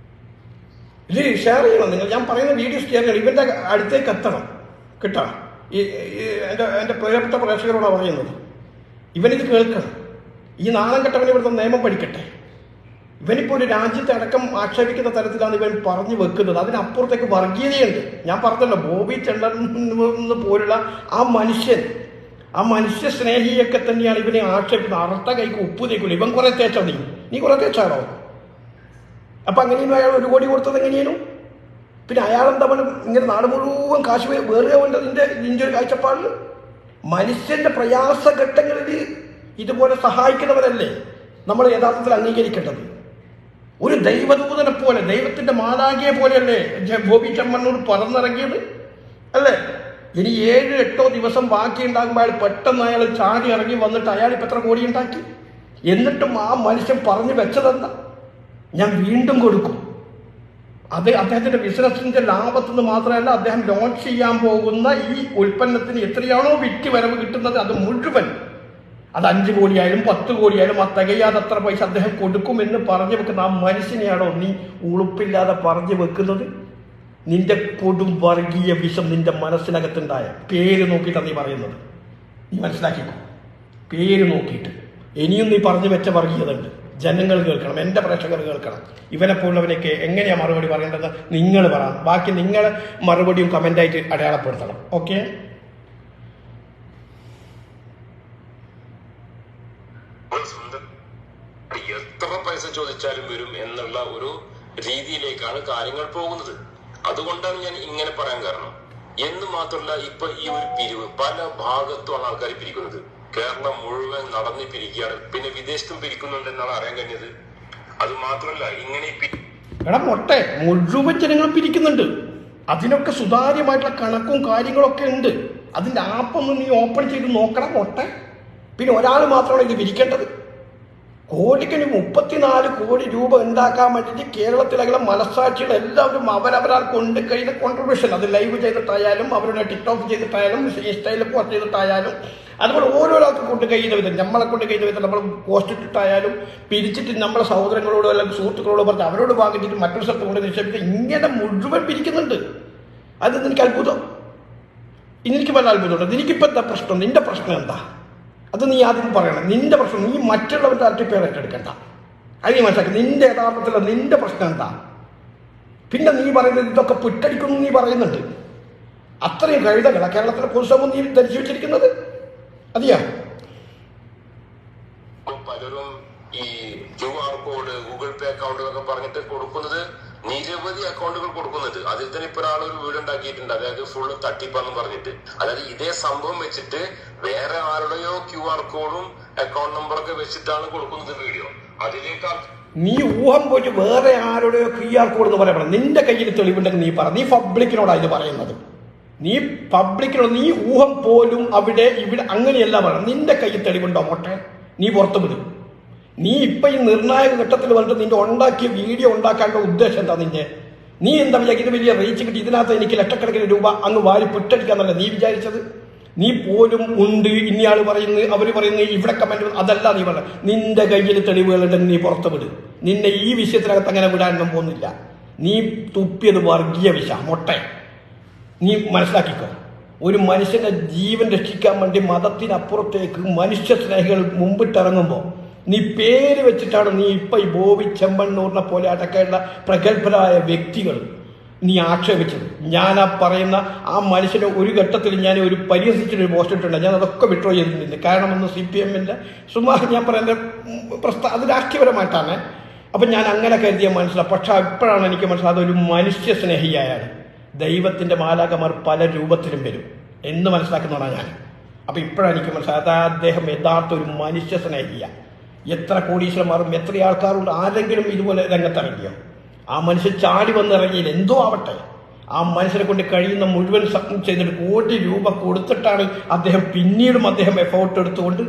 ഇത് ഷെയർ ചെയ്യണം നിങ്ങൾ. ഞാൻ പറയുന്ന വീഡിയോ ഷെയർ ചെയ്യണം. ഇവൻ്റെ അടുത്തേക്ക് എത്തണം കേട്ടോ. എൻ്റെ പ്രിയപ്പെട്ട പ്രേക്ഷകരോടാണ് പറയുന്നത്. ഇവനിത് കേൾക്കണം. ഈ നാണം കെട്ടവനെ ഇവിടുത്തെ നിയമം പഠിക്കട്ടെ. ഇവനിപ്പോൾ ഒരു രാജ്യത്തെ അടക്കം ആക്ഷേപിക്കുന്ന തരത്തിലാണ് ഇവൻ പറഞ്ഞു വെക്കുന്നത്. അതിനപ്പുറത്തേക്ക് വർഗീയതയുണ്ട്. ഞാൻ പറഞ്ഞല്ലോ, ബോബി ചെണ്ടൻ പോലുള്ള ആ മനുഷ്യ സ്നേഹിയൊക്കെ തന്നെയാണ് ഇവനെ ആക്ഷേപിക്കുന്നത്. അറുത്ത കൈക്ക് ഉപ്പ് തേക്കില്ല. ഇവൻ കുറെ തേച്ചാ നീ കുറെ തേച്ചാണോ? അപ്പൊ അങ്ങനെയും അയാൾ 1 കോടി കൊടുത്തത് എങ്ങനെയാണോ? പിന്നെ അയാളെന്താ ഇങ്ങനെ നാട് മുഴുവൻ കാശ് വേറുക വേണ്ടത് നിന്റെ ഒരു കാഴ്ചപ്പാടിൽ? മനുഷ്യന്റെ പ്രയാസഘട്ടങ്ങളിൽ ഇതുപോലെ സഹായിക്കുന്നവരല്ലേ നമ്മൾ യഥാർത്ഥത്തിൽ അംഗീകരിക്കേണ്ടത്. ഒരു ദൈവദൂതനെ പോലെ, ദൈവത്തിന്റെ മാതാകിയെ പോലെയല്ലേ ബോബി ചെമ്മണ്ണൂർ പറന്നിറങ്ങിയത് അല്ലേ? ഇനി 7-8 ദിവസം ബാക്കി ഉണ്ടാകുമ്പോൾ പെട്ടെന്ന് ചാടി ഇറങ്ങി വന്നിട്ട് ഇപ്പം എത്ര കോടി ഉണ്ടാക്കി? എന്നിട്ടും ആ മനുഷ്യൻ പറഞ്ഞു വെച്ചതെന്താ? ഞാൻ വീണ്ടും കൊടുക്കും. അത് അദ്ദേഹത്തിന്റെ ബിസിനസിന്റെ ലാഭത്തിന് മാത്രമല്ല, അദ്ദേഹം ലോഞ്ച് ചെയ്യാൻ പോകുന്ന ഈ ഉൽപ്പന്നത്തിന് എത്രയാണോ വിറ്റ് വരവ് കിട്ടുന്നത് അത് മുഴുവൻ, അത് 5 കോടിയായാലും 10 കോടിയായാലും ആ തികയാതത്ര പൈസ അദ്ദേഹം കൊടുക്കുമെന്ന് പറഞ്ഞു വെക്കുന്ന ആ മനുഷ്യനെയാണോ നീ ഉളുപ്പില്ലാതെ പറഞ്ഞു വെക്കുന്നത്? നിന്റെ കൊടും വർഗീയ വിഷം നിന്റെ മനസ്സിനകത്തുണ്ടായ പേര് നോക്കിയിട്ടാണ് നീ പറയുന്നത്. നീ മനസ്സിലാക്കിക്കോ, പേര് നോക്കിയിട്ട്. ഇനിയും നീ പറഞ്ഞു വെച്ച വർഗീയത ഉണ്ട്. ജനങ്ങൾ കേൾക്കണം, എൻ്റെ പ്രേക്ഷകർ കേൾക്കണം. ഇവനെപ്പോലുള്ളവനൊക്കെ എങ്ങനെയാണ് മറുപടി പറയേണ്ടത് നിങ്ങൾ പറ. ബാക്കി നിങ്ങൾ മറുപടിയും കമൻ്റായിട്ട് അടയാളപ്പെടുത്തണം. ഓക്കെ? എത്ര പൈസ ചോദിച്ചാലും വരും എന്നുള്ള ഒരു രീതിയിലേക്കാണ് കാര്യങ്ങൾ പോകുന്നത്. അതുകൊണ്ടാണ് ഞാൻ ഇങ്ങനെ പറയാൻ കാരണം. എന്ന് മാത്രമല്ല, ഇപ്പൊ ഈ ഒരു പിരിവ് പല ഭാഗത്തുമാണ് ആൾക്കാർ പിരിക്കുന്നത്. കേരളം മുഴുവൻ നടന്നു പിരിക്കുകയാണ്. പിന്നെ വിദേശത്തും പിരിക്കുന്നുണ്ടെന്നാണ് അറിയാൻ കഴിഞ്ഞത്. അത് മാത്രമല്ല, ഇങ്ങനെ മൊട്ടെ മുഴുവൻ ജനങ്ങളും പിരിക്കുന്നുണ്ട്. അതിനൊക്കെ സുതാര്യമായിട്ടുള്ള കണക്കും കാര്യങ്ങളൊക്കെ ഉണ്ട്. അതിന്റെ ആപ്പൊന്നും നീ ഓപ്പൺ ചെയ്ത് നോക്കണം മൊട്ടെ. പിന്നെ ഒരാൾ മാത്രമാണ് ഇത് പിരിക്കേണ്ടത്. കോടിക്കണി 34 കോടി രൂപ ഉണ്ടാക്കാൻ വേണ്ടിയിട്ട് കേരളത്തിലെ മനസ്സാക്ഷികൾ എല്ലാവരും അവരവരാൾ കൊണ്ട് കഴിയുന്ന കോൺട്രിബ്യൂഷൻ, അത് ലൈവ് ചെയ്തിട്ടായാലും അവരുടെ ടിക്ടോക്ക് ചെയ്തിട്ടായാലും ഇൻസ്റ്റയിൽ പോസ്റ്റ് ചെയ്തിട്ടായാലും അതുപോലെ ഓരോരാൾക്ക് കൊണ്ട് കഴിയുന്ന വിധം, നമ്മളെ കൊണ്ട് കഴിയുന്ന വിധം നമ്മൾ പോസ്റ്റ് ഇട്ടിട്ടായാലും പിരിച്ചിട്ട് നമ്മളെ സഹോദരങ്ങളോടോ അല്ലെങ്കിൽ സുഹൃത്തുക്കളോടോ പറഞ്ഞ് അവരോട് വാങ്ങിച്ചിട്ട് മറ്റൊരു സ്ഥലത്ത് കൊണ്ട് നിക്ഷേപിച്ച് ഇങ്ങനെ മുഴുവൻ പിരിക്കുന്നുണ്ട്. അത് നിനക്ക് അത്ഭുതം? എനിക്ക് വല്ല അത്ഭുതമുണ്ടോ? നിനക്കിപ്പോൾ എന്താ പ്രശ്നം? നിന്റെ പ്രശ്നം എന്താ? അത് നീ ആദ്യം പറയണം. നിന്റെ പ്രശ്നം നീ മറ്റുള്ളവരുടെ അട്ടിപ്പേർ ഏറ്റെടുക്കണ്ട. അത് നീ മനസ്സിലാക്കി. നിന്റെ യഥാർത്ഥത്തിലുള്ള നിന്റെ പ്രശ്നം എന്താ? പിന്നെ നീ പറയുന്നത് ഇതൊക്കെ പുറ്റടിക്കുന്നു നീ പറയുന്നുണ്ട്. അത്രയും കഴുതകളാ കേരളത്തിലെ പൊതുസമൂഹം നീ ധരിച്ചു വെച്ചിരിക്കുന്നത്. അതെയാ? പലരും ഈ QR കോഡ്, ഗൂഗിൾ പേ അക്കൗണ്ട് ഒക്കെ പറഞ്ഞിട്ട് കൊടുക്കുന്നത് നിരവധി അക്കൗണ്ടുകൾ കൊടുക്കുന്നുണ്ട്. അതിൽ തന്നെ ഇപ്പൊ ഒരാളൊരു വീട് ഉണ്ടാക്കിയിട്ടുണ്ട്, അതായത് ഫുള്ള് തട്ടിപ്പാന്ന് പറഞ്ഞിട്ട്. അതായത് ഇതേ സംഭവം വെച്ചിട്ട് വേറെ ആരുടെയോ QR കോഡും അക്കൗണ്ട് നമ്പറൊക്കെ വെച്ചിട്ടാണ് കൊടുക്കുന്നത് വീഡിയോ. അതിലേക്ക് നീ ഊഹം പോയിട്ട് വേറെ ആരുടെയോ QR കോഡ് എന്ന് പറയണം. നിന്റെ കയ്യിൽ തെളിവുണ്ടെങ്കിൽ നീ പറ. നീ പബ്ലിക്കിനോടാ ഇത് പറയുന്നത്. നീ പബ്ലിക്കിലുള്ള നീ ഊഹം പോലും അവിടെ ഇവിടെ അങ്ങനെയല്ല പറയണം. നിന്റെ കയ്യിൽ തെളിവുണ്ടോ മൊട്ടെ? നീ പുറത്തു വിടും. നീ ഇപ്പൊ ഈ നിർണായക ഘട്ടത്തിൽ വന്നിട്ട് നിന്റെ ഉണ്ടാക്കിയ വീഡിയോ ഉണ്ടാക്കാനുള്ള ഉദ്ദേശം എന്താ നിന്റെ? നീ എന്താ വിചാരിക്കും ഇത് വലിയ റീച്ച് കിട്ടി ഇതിനകത്ത് എനിക്ക് ലക്ഷക്കണക്കിന് രൂപ അങ്ങ് വാരി പിട്ടടിക്കാന്നല്ല നീ വിചാരിച്ചത്? നീ പോലും ഉണ്ട് ഇനിയാൾ പറയുന്നത് അവർ പറയുന്നത് ഇവിടെ കമന്റ് അതല്ല നീ പറഞ്ഞത്. നിന്റെ കയ്യിൽ തെളിവുകളുണ്ടെങ്കിൽ നീ പുറത്തു വിട്. നിന്നെ ഈ വിഷയത്തിനകത്ത് അങ്ങനെ വിടാനൊന്നും പോകുന്നില്ല. നീ തുപ്പിയത് വർഗീയ വിഷ മൊട്ടെ. നീ മനസ്സിലാക്കിക്കോ. ഒരു മനുഷ്യന്റെ ജീവൻ രക്ഷിക്കാൻ വേണ്ടി മതത്തിനപ്പുറത്തേക്ക് മനുഷ്യ സ്നേഹികൾ മുമ്പിട്ടിറങ്ങുമ്പോൾ നീ പേര് വെച്ചിട്ടാണ് നീ ഇപ്പൊ ഈ ബോബി ചെമ്മണ്ണൂരിനെ പോലെ അടക്കമുള്ള പ്രഗത്ഭരായ വ്യക്തികൾ നീ ആക്ഷേപിച്ചത്. ഞാൻ ആ പറയുന്ന ആ മനുഷ്യനെ ഒരു ഘട്ടത്തിൽ ഞാൻ ഒരു പരിഹസിച്ചൊരു പോസ്റ്റ് ഇട്ടുണ്ട്. ഞാൻ അതൊക്കെ വിഡ്രോ ചെയ്തിട്ടുണ്ട്. കാരണം ഒന്ന് CPM-ന്റെ സുമാർ ഞാൻ പറയുന്നത് അത് രാഷ്ട്രീയപരമായിട്ടാണ്. അപ്പം ഞാൻ അങ്ങനെ കരുതിയ മനസ്സിലാവും. പക്ഷെ ഇപ്പോഴാണ് എനിക്ക് മനസ്സിലായത് അതൊരു മനുഷ്യ സ്നേഹിയായാണ്. ദൈവത്തിൻ്റെ മാലാഖമാർ പല രൂപത്തിലും വരും എന്ന് മനസ്സിലാക്കുന്നതാണ് ഞാൻ. അപ്പം ഇപ്പോഴാണ് എനിക്ക് മനസ്സിലായത് അദ്ദേഹം യഥാർത്ഥ ഒരു മനുഷ്യ സ്നേഹിയാണ്. എത്ര കോടീശ്വരന്മാരും എത്ര ആൾക്കാരും ആരെങ്കിലും ഇതുപോലെ രംഗത്തിറങ്ങിയോ? ആ മനുഷ്യൻ ചാടി വന്നിറങ്ങിയില്ല. എന്തോ ആവട്ടെ, ആ മനുഷ്യനെ കൊണ്ട് കഴിയുന്ന മുഴുവൻ ചെയ്തിട്ട് കോടി രൂപ കൊടുത്തിട്ടാണ് അദ്ദേഹം പിന്നീടും അദ്ദേഹം എഫേർട്ട് എടുത്തുകൊണ്ട്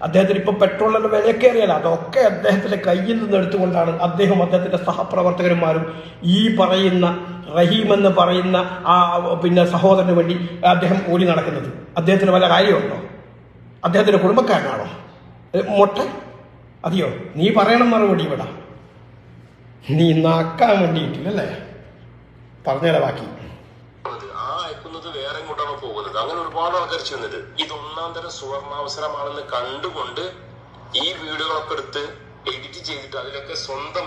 അദ്ദേഹത്തിന് ഇപ്പം പെട്രോളിൻ്റെ വിലയൊക്കെ അറിയാലോ, അതൊക്കെ അദ്ദേഹത്തിൻ്റെ കയ്യിൽ നിന്ന് എടുത്തുകൊണ്ടാണ് അദ്ദേഹത്തിൻ്റെ സഹപ്രവർത്തകന്മാരും ഈ പറയുന്ന റഹീം എന്ന് പറയുന്ന ആ സഹോദരന് വേണ്ടി അദ്ദേഹം ഓടി നടക്കുന്നത്. അദ്ദേഹത്തിന് വല്ല കാര്യമുണ്ടോ? അദ്ദേഹത്തിൻ്റെ കുടുംബക്കാരനാണോ മൊട്ട? അതെയോ? നീ പറയണം മറുപടി. ഇവിടെ നീ നാക്കാൻ വേണ്ടിയിട്ടില്ലല്ലേ? പറഞ്ഞേരാ ബാക്കി. ആ അയക്കുന്നത് വേറെ എങ്ങോട്ടാണോ പോകുന്നത്? അങ്ങനെ ഒരുപാട് ആൾക്കാർ ചെയ്യുന്നത്. ഇത് ഒന്നാം തരം സുവർണാവസരമാണെന്ന് കണ്ടുകൊണ്ട് ഈ വീഡിയോകളൊക്കെ എടുത്ത് എഡിറ്റ് ചെയ്തിട്ട് അതിലൊക്കെ സ്വന്തം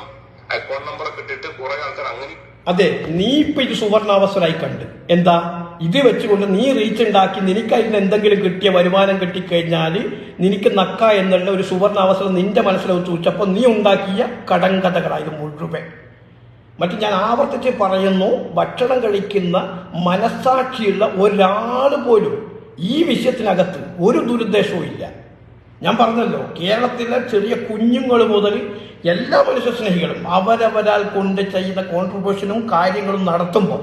അക്കൗണ്ട് നമ്പറൊക്കെ ഇട്ടിട്ട് കുറെ ആൾക്കാർ അങ്ങനെ. അതെ, നീ ഇപ്പൊ ഇത് സുവർണാവസരമായി കണ്ട് എന്താ ഇത് വെച്ചുകൊണ്ട് നീ റീച്ച് ഉണ്ടാക്കി നിനക്ക് അതിന് എന്തെങ്കിലും കിട്ടിയ വരുമാനം കിട്ടിക്കഴിഞ്ഞാൽ നിനക്ക് നക്ക എന്നുള്ള ഒരു സുവർണാവസരം നിന്റെ മനസ്സിലൊന്ന് സൂക്ഷിച്ചപ്പോൾ നീ ഉണ്ടാക്കിയ കടങ്കഥകളായത് മുഴുവൻ. മറ്റു ഞാൻ ആവർത്തിച്ച് പറയുന്നു, ഭക്ഷണം കഴിക്കുന്ന മനസ്സാക്ഷിയുള്ള ഒരാൾ പോലും ഈ വിഷയത്തിനകത്ത് ഒരു ദുരുദ്ദേശവും ഇല്ല. ഞാൻ പറഞ്ഞല്ലോ, കേരളത്തിലെ ചെറിയ കുഞ്ഞുങ്ങൾ മുതൽ എല്ലാ മനുഷ്യ സ്നേഹികളും അവരവരാൽ കൊണ്ട് ചെയ്യുന്ന കോൺട്രിബ്യൂഷനും കാര്യങ്ങളും നടത്തുമ്പോൾ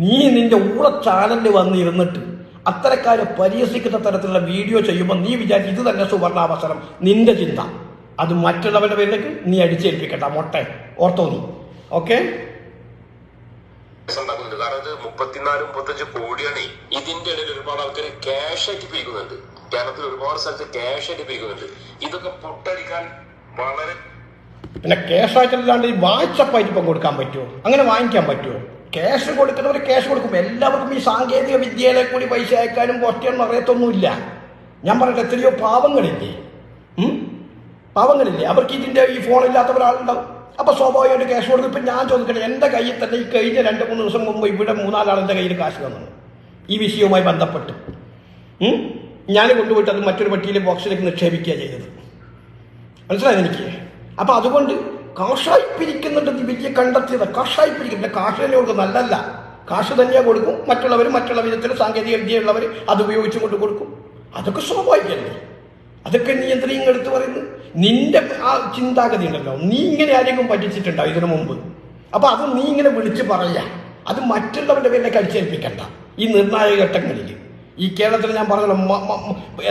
നീ നിന്റെ ഊള ചാനലിൽ വന്നിരുന്നിട്ട് അത്തരക്കാരെ പരിഹസിക്കുന്ന തരത്തിലുള്ള വീഡിയോ ചെയ്യുമ്പോൾ നീ വിചാരിച്ച് ഇത് തന്നെ സുവർണാവസരം. നിന്റെ ചിന്ത അത് മറ്റുള്ളവരുടെ പേരിലേക്ക് നീ അടിച്ചേൽപ്പിക്കണ്ട മൊട്ടെ. ഓർത്തോ നീ? ഓക്കെ. കാരണം ഇത് 34-35 കോടിയാണ്. ഇതിന്റെ ഇടയിൽ ഒരുപാട് ആൾക്കാർ ക്യാഷ് ആയിട്ട് പിരിക്കുന്നുണ്ട്. കേരളത്തിൽ ഒരുപാട് സ്ഥലത്ത് ക്യാഷ് ആയിട്ട് പിരിക്കുന്നുണ്ട്. ഇതൊക്കെ പൊട്ടടിക്കാൻ വളരെ പിന്നെ ക്യാഷായിട്ടല്ലാണ്ട് വാട്സപ്പായിട്ട് ഇപ്പം കൊടുക്കാൻ പറ്റുമോ? അങ്ങനെ വാങ്ങിക്കാൻ പറ്റുമോ? ക്യാഷ് കൊടുക്കുന്നവർ ക്യാഷ് കൊടുക്കും. എല്ലാവർക്കും ഈ സാങ്കേതിക വിദ്യയിലെ കൂടി പൈസ അയക്കാനും പോസ്റ്റാനും അറിയത്തൊന്നുമില്ല. ഞാൻ പറയട്ടെ, എത്രയോ പാവങ്ങളില്ലേ? പാവങ്ങളില്ലേ? അവർക്ക് ഇതിൻ്റെ ഈ ഫോണില്ലാത്തവരാളുണ്ടാവും. അപ്പോൾ സ്വാഭാവികമായിട്ട് ക്യാഷ് കൊടുക്കും. ഇപ്പം ഞാൻ ചോദിക്കട്ടെ, എൻ്റെ കയ്യിൽ തന്നെ ഈ കഴിഞ്ഞ 2-3 ദിവസം മുമ്പ് ഇവിടെ 3-4 ആൾ എൻ്റെ കയ്യിൽ കാശ് തന്നു ഈ വിഷയവുമായി ബന്ധപ്പെട്ട്. ഞാൻ കൊണ്ടുപോയിട്ട് അത് മറ്റൊരു പട്ടിയിലെ ബോക്സിലേക്ക് നിക്ഷേപിക്കുക ചെയ്തത്. മനസ്സിലായത് എനിക്ക്? അപ്പം അതുകൊണ്ട് കാശായി പിരിക്കുന്നുണ്ട്. വലിയ കണ്ടെത്തിയത് കാശായി പിരിക്കുന്നില്ല. കാശ് തന്നെ കൊടുക്കും, നല്ലല്ല. കാശ് തന്നെയാണ് കൊടുക്കും. മറ്റുള്ള വിധത്തിൽ സാങ്കേതിക വിദ്യയുള്ളവർ അത് ഉപയോഗിച്ച് കൊണ്ട് കൊടുക്കും. അതൊക്കെ സ്വാഭാവികമല്ലേ? അതൊക്കെ നീ എന്തിനും എടുത്ത് പറയുന്നു? നിന്റെ ആ ചിന്താഗതി ഉണ്ടല്ലോ, നീ ഇങ്ങനെ ആരെങ്കിലും പറ്റിച്ചിട്ടുണ്ടാവും ഇതിനു മുമ്പ്. അപ്പം അത് നീ ഇങ്ങനെ വിളിച്ച് പറയുക, അത് മറ്റുള്ളവരുടെ പേരിലേക്ക് അടിച്ചേൽപ്പിക്കണ്ട. ഈ നിർണായക ഘട്ടങ്ങളിൽ ഈ കേരളത്തിൽ ഞാൻ പറഞ്ഞല്ലോ,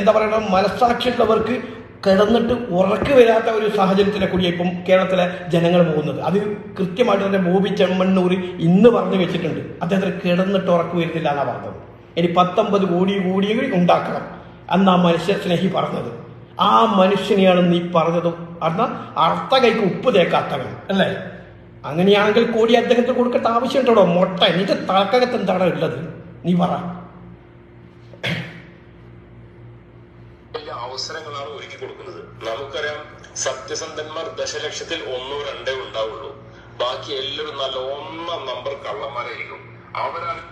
എന്താ പറയുക, മനസ്സാക്ഷിയുള്ളവർക്ക് കിടന്നിട്ട് ഉറക്ക് വരാത്ത ഒരു സാഹചര്യത്തിലെ കൂടിയാണ് ഇപ്പം കേരളത്തിലെ ജനങ്ങൾ പോകുന്നത്. അത് കൃത്യമായിട്ട് തന്നെ ബോബി ചെമ്മണ്ണൂർ ഇന്ന് പറഞ്ഞു വെച്ചിട്ടുണ്ട്. അദ്ദേഹത്തിന് കിടന്നിട്ട് ഉറക്ക് വരുന്നില്ല എന്നാണ് പറഞ്ഞത്. ഇനി 19 കോടി ഉണ്ടാക്കണം അന്ന് ആ മനുഷ്യ സ്നേഹി പറഞ്ഞത്. ആ മനുഷ്യനെയാണ് നീ പറഞ്ഞത്. എന്നാൽ അർത്ഥ കൈക്ക് ഉപ്പ് തേക്കാത്തവൻ അല്ലേ? അങ്ങനെയാണെങ്കിൽ കോടി അദ്ദേഹത്തിന് കൊടുക്കേണ്ട ആവശ്യമുണ്ടോ മൊട്ട? നിന്റെ തലക്കകത്ത് എന്താണ് ഉള്ളത്? നീ പറ. അവസരങ്ങളാണ് ഒരുക്കി കൊടുക്കുന്നത്. നമുക്കറിയാം, സത്യസന്ധന്മാർ ദശലക്ഷത്തിൽ 1-2 ഉണ്ടാവുള്ളൂ. ബാക്കി എല്ലാവരും നല്ല 1 നമ്പർ കള്ളന്മാരായിരിക്കും. അവരാണ്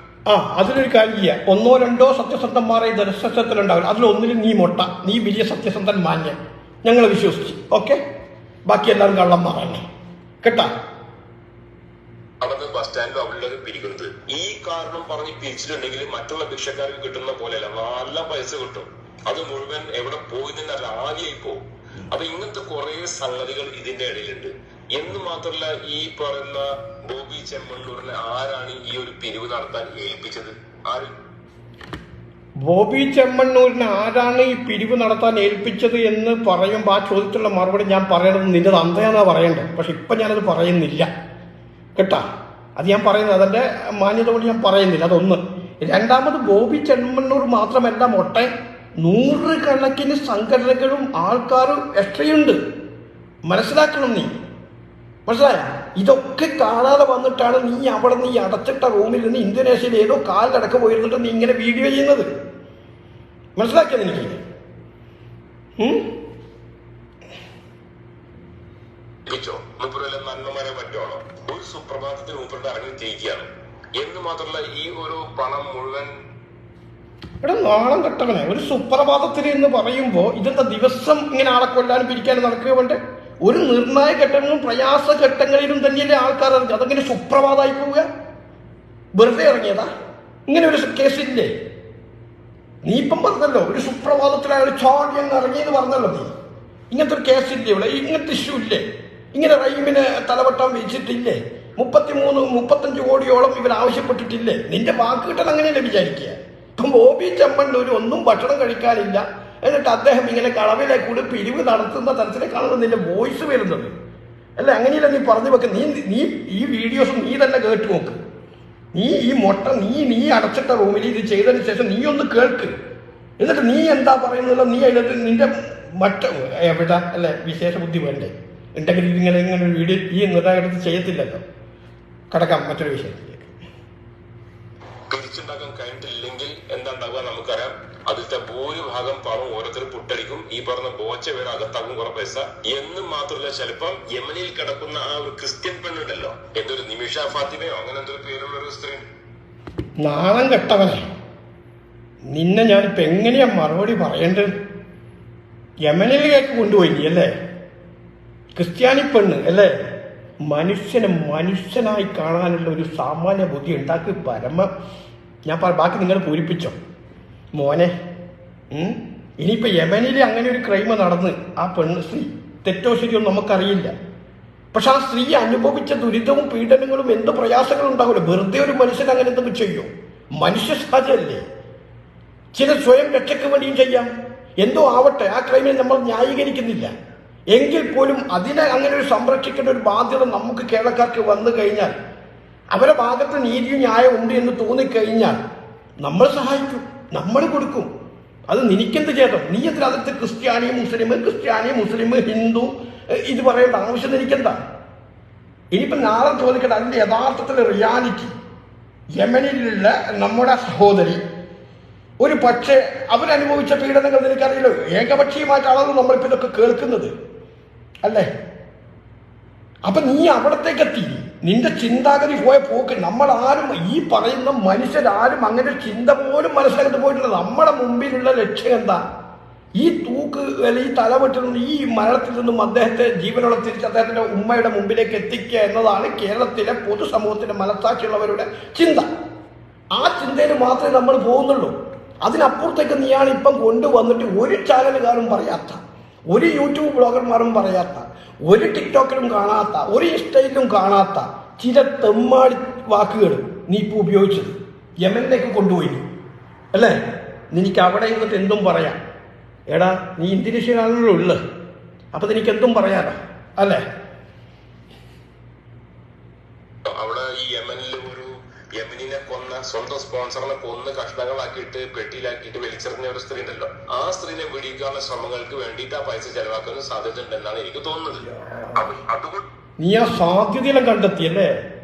അതിലൊരു കാര്യം ചെയ്യാം. 1-2 സത്യസന്ധന്മാരെ ദശലക്ഷത്തിലുണ്ടാവില്ല. അതിലൊന്നിലും നീ മൊട്ട. നീ വലിയ സത്യസന്ധൻ മാന്യൻ, ഞങ്ങൾ വിശ്വസിച്ച്. ഓക്കെ, ബാക്കി എല്ലാവരും കള്ളന്മാരാണ് കേട്ടാ. അവിടെ ബസ് സ്റ്റാൻഡിലും അവിടെ പിരിക്കുന്നത് ഈ കാരണം പറഞ്ഞ് പിരിച്ചിട്ടുണ്ടെങ്കിൽ മറ്റുള്ള ഭിക്ഷക്കാർക്ക് കിട്ടുന്ന പോലെയല്ല, നല്ല പൈസ കിട്ടും. അത് മുഴുവൻ എവിടെ പോയി തന്നെ ആദ്യമായി പോകും. അപ്പൊ ഇങ്ങനത്തെ കുറെ സംഗതികൾ ഇതിന്റെ ഇടയിലുണ്ട്. എന്ന് മാത്രമല്ല, ഈ പറയുന്ന ബോബി ചെമ്മണ്ണൂരിനെ ആരാണ് ഈ ഒരു പിരിവ് നടത്താൻ ഏൽപ്പിച്ചത്? ആര്? ബോബി ചെമ്മണ്ണൂരിനെ ആരാണ് ഈ പിരിവ് നടത്താൻ ഏൽപ്പിച്ചത് എന്ന് പറയുമ്പോൾ ആ ചോദ്യത്തിലുള്ള മറുപടി ഞാൻ പറയണത് നിന്റെ തന്തയാന്നാ പറയേണ്ടത്. പക്ഷെ ഇപ്പം ഞാനത് പറയുന്നില്ല കേട്ടാ. അത് ഞാൻ പറയുന്നത് അതെൻ്റെ മാന്യത കൊണ്ട് ഞാൻ പറയുന്നില്ല. അതൊന്ന്. രണ്ടാമത്, ബോബി ചെമ്മണ്ണൂർ മാത്രമല്ല മൊട്ടെ, 100 കണക്കിന് സംഘടനകളും ആൾക്കാരും എത്രയുണ്ട്. മനസ്സിലാക്കണം നീ. മനസ്സിലായ? ഇതൊക്കെ കാണാതെ വന്നിട്ടാണ് നീ അവിടെ നീ അടച്ചിട്ട റൂമിൽ നിന്ന് ഇന്തോനേഷ്യയിൽ ഏതോ കാലിലടക്കം പോയിരുന്നിട്ട് നീ ഇങ്ങനെ വീഡിയോ ചെയ്യുന്നത്. മനസ്സിലാക്കിയത് എനിക്ക്? നന്മമാരെ പറ്റുവാണോ? ഒരു സുപ്രഭാതത്തിൽ മൂപ്പരുടെ ഇറങ്ങി തിരിക്കുകയാണ് എന്ന് മാത്രമല്ല ഈ ഒരു പണം മുഴുവൻ ഇവിടെ നാളം കെട്ടവനെ. ഒരു സുപ്രഭാതത്തിൽ എന്ന് പറയുമ്പോൾ ഇതെന്താ ദിവസം ഇങ്ങനെ ആളെ കൊല്ലാനും പിരിക്കാനും നടക്കുക വേണ്ടേ? ഒരു നിർണായക ഘട്ടങ്ങളിലും പ്രയാസ ഘട്ടങ്ങളിലും തന്നെയല്ലേ ആൾക്കാർ ഇറങ്ങി. അതങ്ങനെ സുപ്രഭാതമായി പോവുക? വെറുതെ ഇറങ്ങിയതാ? ഇങ്ങനെ ഒരു കേസില്ലേ? നീ ഇപ്പം പറഞ്ഞല്ലോ ഒരു സുപ്രഭാതത്തിൽ അയാൾ ചാടി അങ്ങ് ഇറങ്ങിയെന്ന് പറഞ്ഞല്ലോ നീ. ഇങ്ങനത്തെ ഒരു കേസില്ലേ ഇവിടെ? ഇങ്ങനത്തെ ഇഷ്യൂ ഇല്ലേ? ഇങ്ങനെ റഹീമിന് തലവട്ടം വെച്ചിട്ടില്ലേ? 33-35 കോടിയോളം ഇവർ ആവശ്യപ്പെട്ടിട്ടില്ലേ? നിന്റെ വാക്ക് കിട്ടാൻ അങ്ങനെയല്ലേ വിചാരിക്കുക? ഇപ്പം ബോബി ചെമ്മണ്ണൂർ ഒന്നും ഭക്ഷണം കഴിക്കാനില്ല, എന്നിട്ട് അദ്ദേഹം ഇങ്ങനെ കളവിലെ കൂടി പിരിവ് നടത്തുന്ന തരത്തിലേക്കാണല്ലോ നിന്റെ വോയിസ് വരുന്നത് അല്ലേ? അങ്ങനെയല്ല നീ പറഞ്ഞു വെക്ക്. നീ ഈ വീഡിയോസ് നീ തന്നെ കേട്ട് നോക്ക്. നീ ഈ മൊട്ട നീ അടച്ചിട്ട റൂമിൽ ഇത് ചെയ്തതിന് ശേഷം നീ ഒന്ന് കേൾക്ക്. എന്നിട്ട് നീ എന്താ പറയുന്നത് നീ അതിനകത്ത് നിന്റെ എവിടെ അല്ലെ വിശേഷ ബുദ്ധി വേണ്ടേ? ഉണ്ടെങ്കിൽ ഇങ്ങനെ ഒരു വീഡിയോ ഈ നിർണായകത്തിൽ ചെയ്യത്തില്ലല്ലോ. കടക്കാം മറ്റൊരു വിഷയത്തിലേക്ക്. തിരിച്ചുണ്ടാക്കാൻ കഴിഞ്ഞിട്ടില്ലെങ്കിൽ എന്താ ഉണ്ടാവുക നമുക്കറിയാം. അതിലത്തെ ഭൂരിഭാഗം പണം ഓരോരുത്തർ പുട്ടടിക്കും. ഈ പറഞ്ഞ ബോച്ച പേര് അകത്താക്കും കുറെ പൈസ എന്ന് മാത്രമല്ല, ചിലപ്പം യമനിൽ കിടക്കുന്ന ആ ഒരു ക്രിസ്ത്യൻ പെണ്ണുണ്ടല്ലോ, എന്തൊരു നിമിഷ ഫാത്തിമയോ അങ്ങനെ എന്തൊരു പേരുള്ള ഒരു സ്ത്രീ. നാണം കെട്ടവനെ, നിന്നെ ഞാനിപ്പോ എങ്ങനെയാ മറുപടി പറയേണ്ടത്? യമനിലേക്ക് കൊണ്ടുപോയി അല്ലേ? ക്രിസ്ത്യാനി പെണ്ണ് അല്ലേ? മനുഷ്യനെ മനുഷ്യനായി കാണാനുള്ള ഒരു സാമാന്യ ബുദ്ധി ഉണ്ടാക്കി ഞാൻ ബാക്കി നിങ്ങൾ പൂരിപ്പിച്ചോ മോനെ. ഇനിയിപ്പോൾ യമനിൽ അങ്ങനെ ഒരു ക്രൈം നടന്ന് ആ പെണ്ണ് സ്ത്രീ തെറ്റോ ശരിയോ നമുക്കറിയില്ല. പക്ഷെ ആ സ്ത്രീ അനുഭവിച്ച ദുരിതവും പീഡനങ്ങളും എന്ത് പ്രയാസങ്ങളും ഉണ്ടാവില്ല. വെറുതെ ഒരു മനുഷ്യൻ അങ്ങനെ എന്തെങ്കിലും ചെയ്യും? മനുഷ്യ സഹജമല്ലേ? ചില സ്വയം രക്ഷയ്ക്ക് വേണ്ടിയും ചെയ്യാം. എന്തോ ആവട്ടെ, ആ ക്രൈമിനെ നമ്മൾ ന്യായീകരിക്കുന്നില്ല. എങ്കിൽ പോലും അതിനെ അങ്ങനെ ഒരു സംരക്ഷിക്കേണ്ട ഒരു ബാധ്യത നമുക്ക് കേരളക്കാർക്ക് വന്നു കഴിഞ്ഞാൽ, അവരുടെ ഭാഗത്ത് നീതിയും ന്യായം ഉണ്ട് എന്ന് തോന്നിക്കഴിഞ്ഞാൽ നമ്മൾ സഹായിക്കും, നമ്മൾ കൊടുക്കും. അത് നിനക്കെന്ത് ചേട്ടം? നീ എന്തിനാ അതിർത്ത് ക്രിസ്ത്യാനി മുസ്ലിം ഹിന്ദു ഇത് പറയേണ്ട ആവശ്യം എനിക്കെന്താ? ഇനിയിപ്പം നാളെ ചോദിക്കട്ടെ, അതിൻ്റെ യഥാർത്ഥത്തിൽ റിയാലിറ്റി യമനിലുള്ള നമ്മുടെ സഹോദരി ഒരു പക്ഷേ അവരനുഭവിച്ച പീഡനങ്ങൾ നിനക്കറിയില്ലോ. ഏകപക്ഷീയമായിട്ടാണല്ലോ നമ്മളിപ്പോൾ ഇതൊക്കെ കേൾക്കുന്നത് അല്ലേ? അപ്പൊ നീ അവിടത്തേക്ക് എത്തി. നിന്റെ ചിന്താഗതി പോയ പോക്ക് നമ്മളാരും ഈ പറയുന്ന മനുഷ്യരാരും അങ്ങനെ ചിന്ത പോലും മനസ്സിലാക്കി പോയിട്ടില്ല. നമ്മുടെ മുമ്പിലുള്ള ലക്ഷ്യം എന്താ? ഈ തൂക്ക് അല്ലെങ്കിൽ ഈ തലവെട്ടിൽ നിന്ന് ഈ മരണത്തിൽ നിന്നും അദ്ദേഹത്തെ ജീവനോടെ തിരിച്ച് അദ്ദേഹത്തിന്റെ ഉമ്മയുടെ മുമ്പിലേക്ക് എത്തിക്കുക എന്നതാണ് കേരളത്തിലെ പൊതുസമൂഹത്തിന്റെ മനസ്സാക്ഷിയുള്ളവരുടെ ചിന്ത. ആ ചിന്തയിൽ മാത്രമേ നമ്മൾ പോകുന്നുള്ളൂ. അതിനപ്പുറത്തേക്ക് നീയാണ് ഇപ്പം കൊണ്ടുവന്നിട്ട് ഒരു ചാനലുകാരും പറയാത്ത, ഒരു യൂട്യൂബ് ബ്ലോഗർമാരും പറയാത്ത, ഒരു ടിക്ടോക്കിലും കാണാത്ത, ഒരു ഇൻസ്റ്റയിലും കാണാത്ത ചില തെമ്മാടി വാക്കുകൾ നീ ഇപ്പോൾ ഉപയോഗിച്ചത് യമനിലേക്ക് കൊണ്ടുപോയി അല്ലേ? നിനക്ക് അവിടെ ഇരുന്നിട്ട് എന്തും പറയാം. എടാ, നീ ഇന്തോനേഷ്യയിലാണല്ലോ ഉള്ളത്, അപ്പൊ നിനക്ക് എന്തും പറയാലോ അല്ലേ? അവിടെ ഈ യമനിനെ കൊന്ന സ്വന്തം സ്പോൺസറിനെ കൊന്ന് കഷ്ണങ്ങളാക്കിയിട്ട് പെട്ടിയിലാക്കിയിട്ട് വലിച്ചെറിഞ്ഞ ഒരു സ്ത്രീ ഉണ്ടല്ലോ, ആ സ്ത്രീനെ വെടിക്കാനുള്ള ശ്രമങ്ങൾക്ക് വേണ്ടിയിട്ട് ആ പൈസ ചെലവാക്കാൻ സാധ്യത ഉണ്ടെന്നാണ് എനിക്ക് തോന്നുന്നത്. അതുകൊണ്ട് നീ ആ സാധ്യതയെല്ലാം കണ്ടെത്തിയല്ലേ?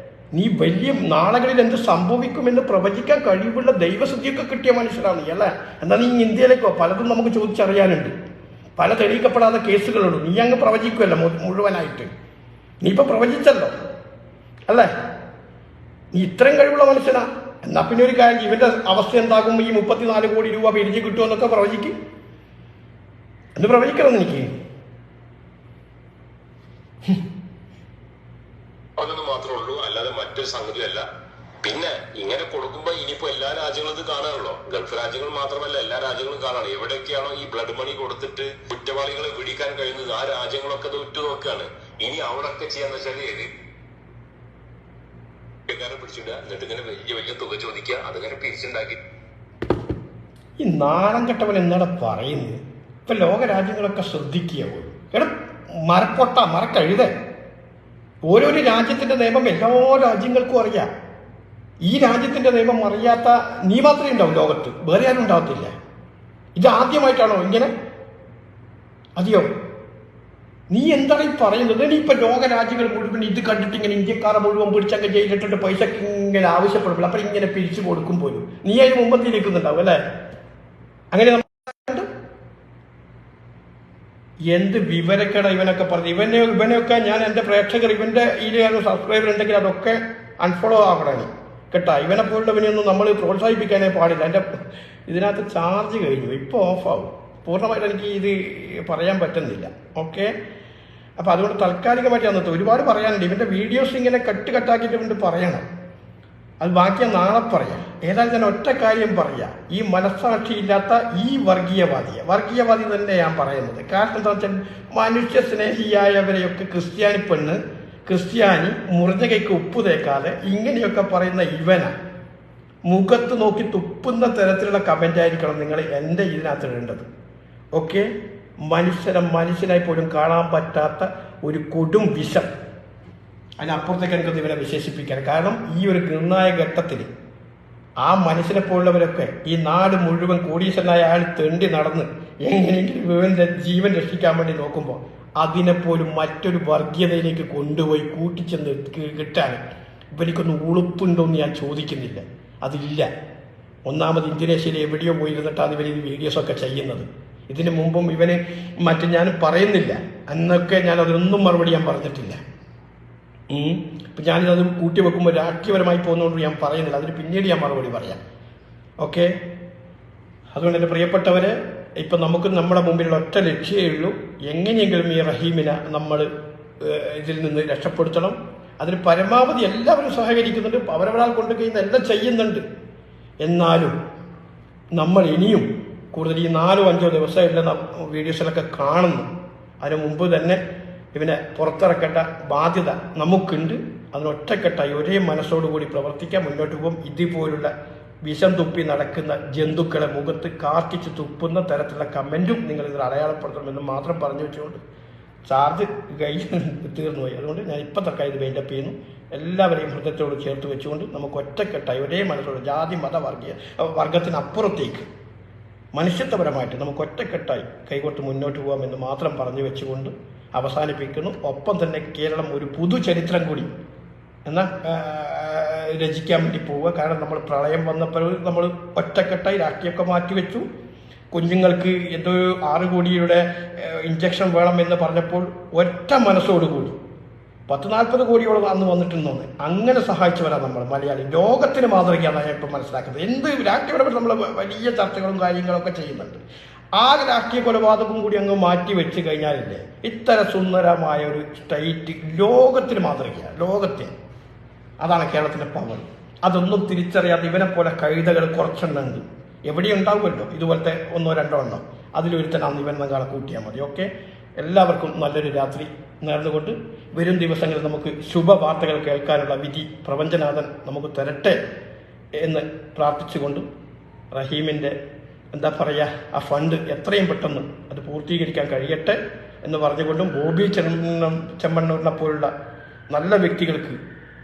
നീ വലിയ നാളുകളിൽ എന്ത് സംഭവിക്കുമെന്ന് പ്രവചിക്കാൻ കഴിവുള്ള ദൈവശുദ്ധിയൊക്കെ കിട്ടിയ മനുഷ്യരാണ് അല്ലേ? എന്നാൽ നീ ഇന്ത്യയിലേക്കോ പലതും നമുക്ക് ചോദിച്ചറിയാനുണ്ട്. പല തെളിയിക്കപ്പെടാത്ത കേസുകളുണ്ട്. നീ അങ്ങ് പ്രവചിക്കുമല്ലോ മുഴുവനായിട്ട്. നീ ഇപ്പൊ പ്രവചിച്ചല്ലോ അല്ലേ? നീ ഇത്രയും കഴിവുള്ള മനുഷ്യനാ. എന്നാ പിന്നെ ഒരു കാര്യം, ഇവന്റെ അവസ്ഥ എന്താകുമ്പോൾ ഈ 34 കോടി രൂപ പിരിച്ചു കിട്ടുമെന്നൊക്കെ പ്രവചിക്കും. എന്ന് പ്രവചിക്കണം എനിക്ക്. അതൊന്നും മാത്രമേ ഉള്ളൂ, അല്ലാതെ മറ്റൊരു സംഗതിയല്ല. പിന്നെ ഇങ്ങനെ കൊടുക്കുമ്പോ ഇനിയിപ്പോ എല്ലാ രാജ്യങ്ങളും ഇത് കാണാനുള്ളൂ. ഗൾഫ് രാജ്യങ്ങൾ മാത്രമല്ല, എല്ലാ രാജ്യങ്ങളും കാണാണ്. എവിടെയൊക്കെയാണോ ഈ ബ്ലഡ് മണി കൊടുത്തിട്ട് കുറ്റവാളികളെ പിടിക്കാൻ കഴിയുന്നത് ആ രാജ്യങ്ങളൊക്കെ അത് ഉറ്റുനോക്കുകയാണ്. ഇനി അവിടൊക്കെ ചെയ്യാന്ന് വെച്ചാല് പിടിച്ചിടുക, എന്നിട്ട് ഇങ്ങനെ വലിയ വലിയ തുക ചോദിക്കുക, അതിങ്ങനെ പിരിച്ചുണ്ടാക്കി. ഈ നാണം കെട്ടവൻ എന്നാണ് പറയുന്നത്? ഇപ്പൊ ലോകരാജ്യങ്ങളൊക്കെ ശ്രദ്ധിക്കുക പോലും. എടാ മരപ്പൊട്ട മരക്കഴുത, ഓരോരോ രാജ്യത്തിന്റെ നിയമം എല്ലാ രാജ്യങ്ങൾക്കും അറിയാം. ഈ രാജ്യത്തിന്റെ നിയമം അറിയാത്ത നീ മാത്രമേ ഉണ്ടാവും ലോകത്ത്, വേറെ ആരും ഉണ്ടാവത്തില്ല. ഇത് ആദ്യമായിട്ടാണോ ഇങ്ങനെ? അതെയോ? നീ എന്താണ് ഈ പറയുന്നത്? നീ ഇപ്പൊ ലോകരാജ്യങ്ങൾ മുഴുവൻ ഇത് കണ്ടിട്ട് ഇങ്ങനെ ഇന്ത്യക്കാരെ മുഴുവൻ പിടിച്ചങ്ങ് ജയിലിട്ടിട്ട് പൈസ ഇങ്ങനെ ആവശ്യപ്പെടുമ്പോൾ അപ്പൊ ഇങ്ങനെ പിരിച്ചു കൊടുക്കും പോലും. നീ അതിന് മുമ്പത്തി നിൽക്കുന്നുണ്ടാവും അല്ലേ? അങ്ങനെ എന്ത് വിവരക്കേട ഇവനൊക്കെ പറഞ്ഞു. ഇവനെയൊക്കെ ഞാൻ എൻ്റെ പ്രേക്ഷകർ ഇവന്റെ ഇതിൽ സബ്സ്ക്രൈബർ ഉണ്ടെങ്കിൽ അതൊക്കെ അൺഫോളോ ആവണേ കേട്ടാ. ഇവനെ പോലുള്ളവനെയൊന്നും നമ്മൾ പ്രോത്സാഹിപ്പിക്കാനേ പാടില്ല. എൻ്റെ ഇതിനകത്ത് ചാർജ് കഴിഞ്ഞു, ഇപ്പോൾ ഓഫാവും. പൂർണ്ണമായിട്ട് എനിക്ക് ഇത് പറയാൻ പറ്റുന്നില്ല. ഓക്കെ, അപ്പം അതുകൊണ്ട് താൽക്കാലികമായിട്ട് അന്നത്തെ ഒരുപാട് പറയാനുണ്ട്. ഇവൻ്റെ വീഡിയോസ് ഇങ്ങനെ കട്ടാക്കിയിട്ട് ഇവൻ്റെ പറയണം. അത് ബാക്കി ഞാൻ നാളെ പറയാം. ഏതായാലും ഞാൻ ഒറ്റ കാര്യം പറയാം. ഈ മനസ്സാക്ഷിയില്ലാത്ത ഈ വർഗീയവാദി തന്നെ ഞാൻ പറയുന്നത്. കാരണം എന്താ വെച്ചാൽ മനുഷ്യ സ്നേഹിയായവരെയൊക്കെ ക്രിസ്ത്യാനി മുറിഞ്ഞ കൈക്ക് ഉപ്പ് തേക്കാതെ ഇങ്ങനെയൊക്കെ പറയുന്ന ഇവന മുഖത്ത് നോക്കി തുപ്പുന്ന തരത്തിലുള്ള കമൻ്റ് ആയിരിക്കണം നിങ്ങൾ എൻ്റെ ഇതിനകത്ത് ഇടേണ്ടത്. ഓക്കെ, മനുഷ്യനായി പോലും കാണാൻ പറ്റാത്ത ഒരു കൊടും വിഷം. അതിനപ്പുറത്തേക്ക് എനിക്കൊന്ന് ഇവരെ വിശേഷിപ്പിക്കാൻ. കാരണം ഈ ഒരു നിർണായക ഘട്ടത്തിൽ ആ മനുഷ്യനെ പോലുള്ളവരൊക്കെ ഈ നാട് മുഴുവൻ കോടീശ്വരനായ അയാൾ തെണ്ടി നടന്ന് എങ്ങനെയെങ്കിലും ഇവന്റെ ജീവൻ രക്ഷിക്കാൻ വേണ്ടി നോക്കുമ്പോൾ അതിനെപ്പോലും മറ്റൊരു വർഗീയതയിലേക്ക് കൊണ്ടുപോയി കൂട്ടിച്ചെന്ന് കിട്ടാൻ ഇവനിക്കൊന്ന് ഉളുപ്പുണ്ടോയെന്ന് ഞാൻ ചോദിക്കുന്നില്ല. അതില്ല. ഒന്നാമത് ഇന്തോനേഷ്യയിൽ എവിടെയോ പോയിരുന്നിട്ടാണ് ഇവർ ഈ വീഡിയോസൊക്കെ ചെയ്യുന്നത്. ഇതിന് മുമ്പും ഇവന് ഞാൻ പറയുന്നില്ല, അന്നൊക്കെ ഞാൻ അതിനൊന്നും മറുപടി ഞാൻ പറഞ്ഞിട്ടില്ല. ഇപ്പം ഞാനിത് കൂട്ടി വെക്കുമ്പോൾ രാഷ്ട്രീയപരമായി പോകുന്നതുകൊണ്ട് ഞാൻ പറയുന്നില്ല. അതിന് പിന്നീട് ഞാൻ മറുപടി പറയാം. ഓക്കെ, അതുകൊണ്ട് എൻ്റെ പ്രിയപ്പെട്ടവരെ, ഇപ്പം നമുക്ക് നമ്മുടെ മുമ്പിലുള്ള ഒറ്റ ലക്ഷ്യമേ ഉള്ളൂ. എങ്ങനെയെങ്കിലും ഈ റഹീമിനെ നമ്മൾ ഇതിൽ നിന്ന് രക്ഷപ്പെടുത്തണം. അതിന് പരമാവധി എല്ലാവരും സഹകരിക്കുന്നുണ്ട്, അവരവരാൾ കൊണ്ട് കഴിയുന്ന എല്ലാം ചെയ്യുന്നുണ്ട്. എന്നാലും നമ്മൾ ഇനിയും കൂടുതൽ ഈ 4-5 ദിവസമായിട്ടുള്ള വീഡിയോസിലൊക്കെ കാണുന്നു. അതിന് മുമ്പ് തന്നെ ഇവനെ പുറത്തിറക്കേണ്ട ബാധ്യത നമുക്കുണ്ട്. അതിനൊറ്റക്കെട്ടായി ഒരേ മനസ്സോടുകൂടി പ്രവർത്തിക്കാൻ മുന്നോട്ട് പോകും. ഇതുപോലുള്ള വിഷം തുപ്പി നടക്കുന്ന ജന്തുക്കളെ മുഖത്ത് കാർക്കിച്ച് തുപ്പുന്ന തരത്തിലുള്ള കമൻറ്റും നിങ്ങൾ ഇതിൽ അടയാളപ്പെടുത്തണമെന്ന് മാത്രം പറഞ്ഞു വെച്ചുകൊണ്ട് ചാർജ് തീർന്നു പോയി. അതുകൊണ്ട് ഞാൻ ഇപ്പം തക്ക ഇത് വെയിൻഡപ്പ് ചെയ്യുന്നു. എല്ലാവരെയും ഹൃദയത്തോട് ചേർത്ത് വെച്ചുകൊണ്ട് നമുക്ക് ഒറ്റക്കെട്ടായി ഒരേ മനസ്സോട് ജാതി മത വർഗത്തിനപ്പുറത്തേക്ക് മനുഷ്യത്വപരമായിട്ട് നമുക്ക് ഒറ്റക്കെട്ടായി കൈകൊട്ട് മുന്നോട്ട് പോകാമെന്ന് മാത്രം പറഞ്ഞു വെച്ചുകൊണ്ട് അവസാനിപ്പിക്കുന്നു. ഒപ്പം തന്നെ കേരളം ഒരു പുതുചരിത്രം കൂടി രചിക്കാൻ വേണ്ടി പോവുക. കാരണം നമ്മൾ പ്രളയം വന്നപ്പോൾ നമ്മൾ ഒറ്റക്കെട്ടായി രാഷ്ട്രീയമൊക്കെ മാറ്റിവെച്ചു. കുഞ്ഞുങ്ങൾക്ക് എന്തോ 6 കോടിയുടെ ഇഞ്ചക്ഷൻ വേണം എന്ന് പറഞ്ഞപ്പോൾ ഒറ്റ മനസ്സോടുകൂടി 10-40 കോടിയോളം അന്ന് വന്നിട്ടുണ്ടെന്ന് അങ്ങനെ സഹായിച്ചവരാണ് നമ്മൾ മലയാളി. ലോകത്തിന് മാതൃകയാണ് ഞാൻ ഇപ്പം മനസ്സിലാക്കുന്നത്. എന്ത് രാഷ്ട്രീയപരമായിട്ട് നമ്മൾ വലിയ ചർച്ചകളും കാര്യങ്ങളൊക്കെ ചെയ്യുന്നുണ്ട്. ആ രാഷ്ട്രീയ കൊലപാതകം കൂടി അങ്ങ് മാറ്റി വെച്ച് കഴിഞ്ഞാലില്ലേ ഇത്തര സുന്ദരമായ ഒരു സ്റ്റേറ്റ് ലോകത്തിന് മാതൃകയാണ്. ലോകത്തിന് അതാണ് കേരളത്തിൻ്റെ പവർ. അതൊന്നും തിരിച്ചറിയാതെ ഇവനെ പോലെ കഴുതകൾ കുറച്ചെണ്ണുണ്ട്. എവിടെയും ഉണ്ടാവുമല്ലോ ഇതുപോലത്തെ 1-2 എണ്ണം. അതിലൊരുത്തനാണ് ഇവൻ നമ്മളെ കൂട്ടിയാൽ മതി. ഓക്കെ, എല്ലാവർക്കും നല്ലൊരു രാത്രി നേർന്നുകൊണ്ട് വരും ദിവസങ്ങളിൽ നമുക്ക് ശുഭവാർത്തകൾ കേൾക്കാനുള്ള വിധി പ്രപഞ്ചനാഥൻ നമുക്ക് തരട്ടെ എന്ന് പ്രാർത്ഥിച്ചുകൊണ്ടും റഹീമിൻ്റെ എന്താ പറയുക ആ ഫണ്ട് എത്രയും പെട്ടെന്ന് അത് പൂർത്തീകരിക്കാൻ കഴിയട്ടെ എന്ന് പറഞ്ഞുകൊണ്ടും ബോബി ചെമ്മണ്ണൂരിനെ പോലുള്ള നല്ല വ്യക്തികൾക്ക്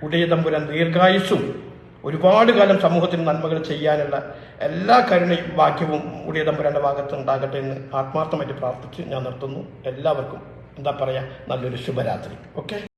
ഉടയ തമ്പുരാൻ ദീർഘായുസ്സും ഒരുപാട് കാലം സമൂഹത്തിന് നന്മകൾ ചെയ്യാനുള്ള എല്ലാ കരുണയും ഭാഗ്യവും ഉടയ തമ്പുരാൻ്റെ ഭാഗത്ത് ഉണ്ടാകട്ടെ എന്ന് ആത്മാർത്ഥമായിട്ട് പ്രാർത്ഥിച്ച് ഞാൻ നിർത്തുന്നു. എല്ലാവർക്കും എന്താ പറയുക നല്ലൊരു ശുഭരാത്രി. ഓക്കെ.